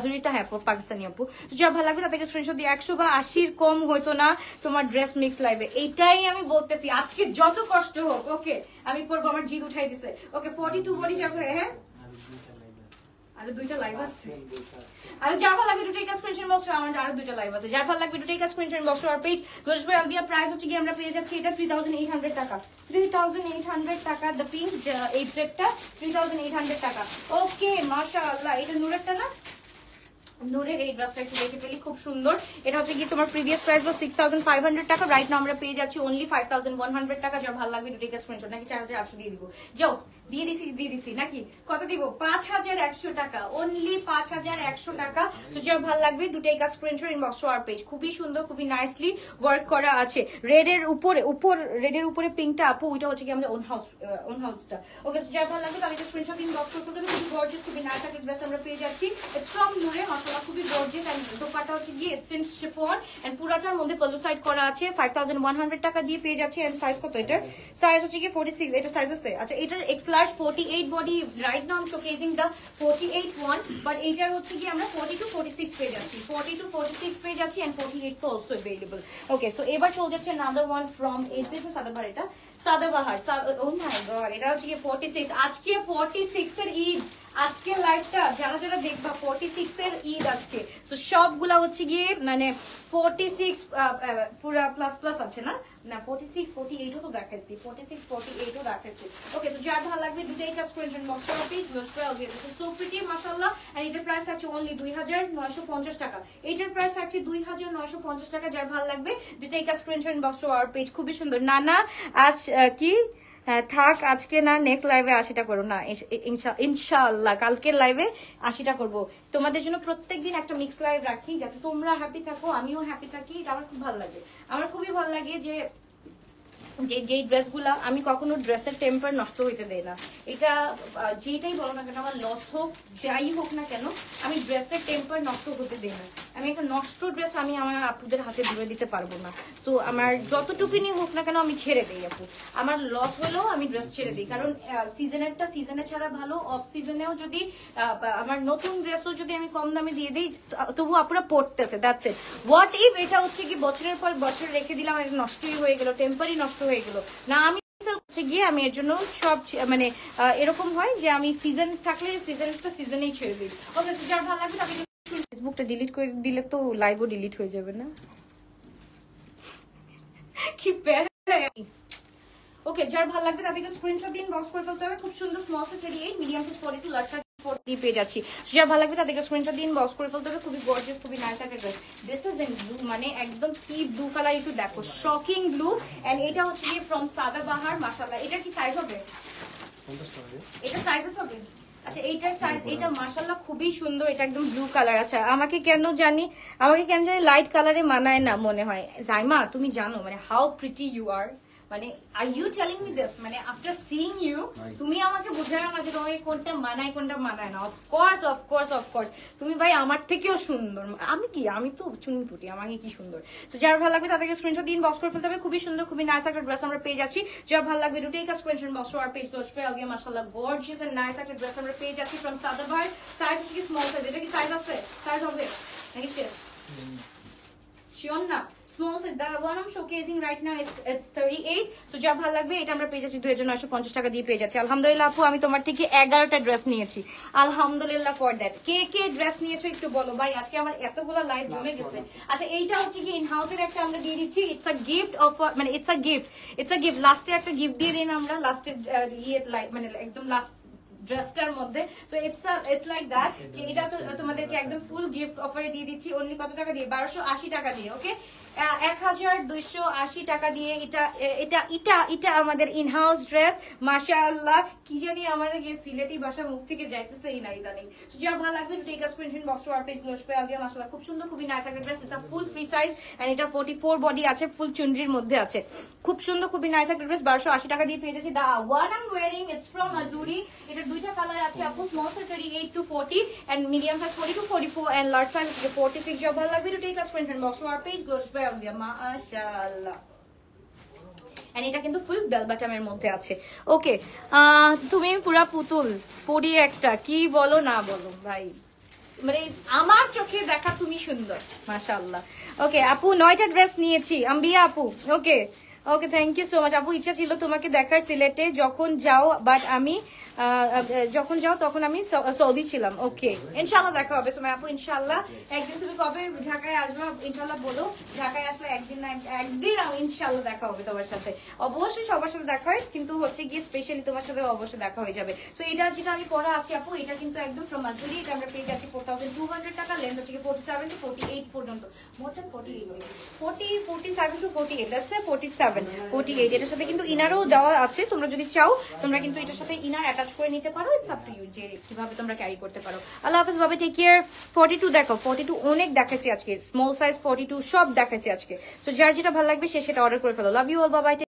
জুরিটা হ্যাঁ পাকিস্তানি আপু। যা ভালো লাগবে তাদেরকে স্ক্রিনশট দিয়ে 100 বা 80 কম হয়তো না তোমার ড্রেস মিক্স লাইভে, এইটাই আমি বলতেছি। আজকে যত কষ্ট হোক ওকে আমি করবো, আমার জিদ উঠাই দিছে। ওকে 42 বডি যাবে। হ্যাঁ আরো 2টা লাইভ আছে, আর যার ভালো লাগবে দুটো স্ক্রিনশট বক্স, আমার আরো 2টা লাইভ আছে, যার ভালো লাগবে দুটো স্ক্রিনশট বক্স আর পেজ গোস ভাই আলবিয়া। প্রাইস হচ্ছে কি আমরা পেয়ে যাচ্ছি এটা 3800 টাকা, 3800 টাকা। দ্য পিঙ্ক এই সেটটা 3800 টাকা। ওকে মাশাআল্লাহ, এটা নূরেরটা না? নূরের এই ড্রেসটা একটু দেখে ফেলি, খুব সুন্দর। এটা হচ্ছে কি তোমার প্রিভিয়াস প্রাইস was 6500 টাকা, রাইট নাও আমরা পেয়ে যাচ্ছি অনলি 5100 টাকা। যার ভালো লাগবে দুটো স্ক্রিনশট, নাকি 4800 দিয়ে দিব? যাও দিয়ে দিছি নাকি? কত দিব? 5100 টাকা, অনলি 5100 টাকা। সো যার ভালো লাগবে দুটো স্ক্রিনশট ইনবক্স আর পেজ। খুবই সুন্দর, খুবই নাইসলি ওয়ার্ক করা আছে। রেডের উপরে পিঙ্কটা আপু, ওইটা হচ্ছে কি আমাদের ওন হাউসটা। ওকে সো যার ভালো লাগবে তাদেরকে স্ক্রিনশট ইনবক্স করতে হবে। খুবই গর্জিয়াস, খুবই নাইস একটা ড্রেস আমরা পেয়ে যাচ্ছি। ইটস ফ্রম নূরে, মাশাআল্লাহ খুবই গর্জিয়াস। এন্ড দোপাট্টা হচ্ছে কি ইটস ইন শিফন, এন্ড পুরাটার মধ্যে পলো সাইড করা আছে। 5100 টাকা দিয়ে পেয়ে যাচ্ছে। এন্ড সাইজ কত এটার? সাইজ হচ্ছে কি 46, এটা সাইজ আছে। আচ্ছা এটার X large 48 body, right now showcasing the 48 one, but এইটার হচ্ছে কি আমরা 42 46 পেয়ে যাচ্ছি, 42 46 পেয়ে যাচ্ছি, এন্ড 48 তো অলসো अवेलेबल। ওকে সো এবার চলে যাচ্ছে another one from এজে সাদাবাহার। এটা সাদাবাহার, ও মাই গড, এটা হচ্ছে কি 46। আজকে 46 এর ঈদ, আজকে লাইভটা যারা যারা দেখবা 46 এর ঈদ আজকে। সো সবগুলা হচ্ছে গিয়ে মানে 46 পুরা প্লাস প্লাস আছে না? না 46 48ও তো দেখাইছি, 46 48ও দেখাইছি। ওকে তো যার ভালো লাগবে দুটোই কাজ করে জন্য box office goes 12 this is so pretty মাশাআল্লাহ। এন্ড এটার প্রাইস থাকছে অনলি 2950 টাকা। এটার প্রাইস থাকছে 2950 টাকা। যার ভালো লাগবে দুটোই কাজ করে জন্য বক্স আর পেজ। খুবই সুন্দর। নানা আজ কি থাক, আজকে না নেক্সট লাইভে 80টা করো না, ইনশাআল্লাহ কালকের লাইভে 80টা করবো তোমাদের জন্য। প্রত্যেকদিন একটা মিক্স লাইভ রাখি যাতে তোমরা হ্যাপি থাকো, আমিও হ্যাপি থাকি। এটা আমার খুব ভালো লাগে, আমার খুবই ভালো লাগে যে যেই ড্রেসগুলা আমি কখনো ড্রেসের টেম্পার নষ্ট হইতে দেই না। এটা যেটাই বলো না কেন, আমার লস হোক যাই হোক না কেন, আমি ড্রেসের টেম্পার নষ্ট হতে দেই না। আমি একটা নষ্ট ড্রেস আমি আমার আপুদের হাতে ধরে দিতে পারবো না। সো আমার যতটুকুনি হোক না কেন আমি ছেড়ে দিই আপু, আমার লস হলেও আমি ড্রেস ছেড়ে দিই। কারণ সিজনেরটা সিজনে ছাড়া ভালো, অফ সিজনেও যদি আমার নতুন ড্রেসও যদি আমি কম দামে দিয়ে দিই তবু আপুরা পড়তেছে, দ্যাটস ইট। হোয়াট ইফ এটা হচ্ছে কি বছরের পর বছর রেখে দিলাম, এটা নষ্টই হয়ে গেল, টেম্পারই নষ্ট হয়ে গেল না। আমি হচ্ছে গিয়ে আমি এর জন্য সব মানে এরকম হয় যে আমি সিজন থাকলে সিজনটা সিজনেই ছেড়ে দিই। ওকে যার ভালো লাগবে তাকে ফেসবুকটা ডিলিট করে দিলে তো লাইভও ডিলিট হয়ে যাবে না? কি ওকে যার ভালো লাগবে তাদেরকে স্ক্রিনশট দিন, বক্স করে ফেলতে হবে। খুব সুন্দর small size 38, medium size 42, large size 40 পেয়ে যাচ্ছি। যার ভালো লাগবে তাদেরকে স্ক্রিনশট দিন, বক্স করে ফেলতে হবে। খুবই গর্জিয়াস, খুবই নাইস একটা dress. This is in blue, মানে একদম কি ব্লু কালার, একটু দেখো শকিং ব্লু। এন্ড এটা হচ্ছে কি ফ্রম সাদাবাহার, মাশাআল্লাহ। এটা কি সাইজ হবে? এটা সাইজেস হবে? আচ্ছা এইটার সাইজ, এটা মাশাআল্লাহ খুবই সুন্দর। এটা একদম ব্লু কালার। আচ্ছা আমাকে কেন জানি লাইট কালারে মানায় না মনে হয়। জাইমা তুমি জানো মানে হাউ প্রিটি ইউ আর, মানে are you telling me this, মানে আফটার সিইং ইউ তুমি আমাকে বোঝায় না যে তোমাকে কোনটা মানায় কোনটা মানায় না। অফকোর্স তুমি ভাই আমার থেকেও সুন্দর। আমি তো চুনপুটি, আমাকে কি সুন্দর। সো যার ভালো লাগবে তাদেরকে স্ক্রিনশট দিন, বক্স করে ফেলতে হবে। খুবই সুন্দর, খুবই নাইস একটা ড্রেস আমরা পেয়ে যাচ্ছি। যার ভালো লাগবে দুটোই কাজ স্ক্রিনশট বক্স আর পেজ দোষ পে আগে মাশাআল্লাহ গর্জিয়াস এন্ড নাইস একটা ড্রেস আমরা পেয়ে যাচ্ছি ফ্রম সাদাবাহার। সাইজ কি স্মল সাইজ? এটা কি সাইজ আছে? সাইজ হবে নাকি শেষ শিওর না? Small size, the one I'm showcasing right now it's 38. So যা ভালো লাগবে এটা আমরা পেয়ে যাচ্ছি 2950 টাকা দিয়ে পেয়ে যাচ্ছি। আলহামদুলিল্লাহ আপু আমি তোমার থেকে 11টা ড্রেস নিয়েছি, আলহামদুলিল্লাহ ফর দ্যাট। কে ড্রেস নিয়েছো একটু বলো ভাই, আজকে আমার এতগুলো লাইভ জমে গেছে। আচ্ছা এইটা হচ্ছে কি ইন হাউসের একটা আমরা দিয়ে দিচ্ছি, ইটস আ গিফট অফ, মানে ইটস আ গিফট লাস্টে একটা গিফট দিয়ে দিন আমরা, লাস্টের ইয়ে মানে একদম লাস্ট ড্রেসটার মধ্যে। সো ইটস লাইক দ্যাট যে এটা তো তোমাদেরকে একদম ফুল গিফট অফারে দিয়ে দিচ্ছি অনলি কত টাকা দিয়ে, 1280 টাকা দিয়ে। ওকে, 1280 টাকা দিয়ে এটা এটা এটা এটা আমাদের ইনহাউস ড্রেস। মাশাআল্লাহ, কি জানি আমার গিয়ে সিলেটি ভাষা মুখ থেকে যাইতেছেই না ইদানিং। সো যার ভালো লাগবে to take a screenshot, box to our page close পে আগে। মাশাআল্লাহ খুব সুন্দর, খুবই নাইস একটা dress. It's a full free size and এটা 44 বডি আছে, ফুল চুনরির মধ্যে আছে। খুব সুন্দর, খুবই নাইস একটা ড্রেস, 1280 টাকা দিয়ে পেয়ে যাচ্ছি। The one I am wearing it's from আজুরি। এটার দুইটা কালার আছে আপু, small size 38 to 40 and medium size 40 to 44 and large size 46। যার ভালো লাগবে to take a screenshot, box to our page close পে আগে। মাশাআল্লাহ, এন্ড এটা কিন্তু ফুল বেল বাটামের মধ্যে আছে। ওকে, তুমি পুরা পুতুল পরি একটা, কি বলো না বলো ভাই, মানে আমার চোখে দেখা তুমি সুন্দর মাশাআল্লাহ। ওকে আপু 9টা ড্রেস নিয়েছি, আম্বিয়া আপু। ওকে ওকে, থ্যাংক ইউ সো মাচ আপু। ইচ্ছা ছিল তোমাকে দেখার সিলেটে যখন যাও, বাট আমি যখন যাও তখন আমি সৌদি ছিলাম। ওকে, ইনশাআল্লাহ দেখা হবে সময় আপু, ইনশাআল্লাহ। একদিন তুমি কবে ঢাকায় আসবে ইনশাআল্লাহ বলো, ঢাকায় আসলে একদিন না একদিন ইনশাআল্লাহ দেখা হবে তোমার সাথে। অবশ্যই সবার সাথে দেখা হয়, কিন্তু হচ্ছে গিয়ে স্পেশালি তোমার সাথে অবশ্যই দেখা হয়ে যাবে। সো এটা যেটা আমি পরা আছি আপু, এটা কিন্তু একদম ফ্রম আজুরি। এটা আমরা পেয়ে যাচ্ছি 4200 টাকা, লেন্থ হচ্ছে 47 to 48 পর্যন্ত, মোট 47 to 48, লেটস সে 47 48। এটার সাথে কিন্তু ইনারও দেওয়া আছে, তোমরা যদি চাও তোমরা কিন্তু এটার সাথে ইনার অ্যাটাচ করে নিতে পারো। ইটস আপ টু ইউ যে কিভাবে তোমরা ক্যারি করতে পারো। আল্লাহ হাফেজ বাবা, টেক কেয়ার। 42 দেখো, 42 অনেক দেখাইছি আজকে, স্মল সাইজ 42 সব দেখাইছি আজকে। সো যার যেটা ভালো লাগবে সে সেটা অর্ডার করে ফেলো। লাভ ইউ অল, বাবাই।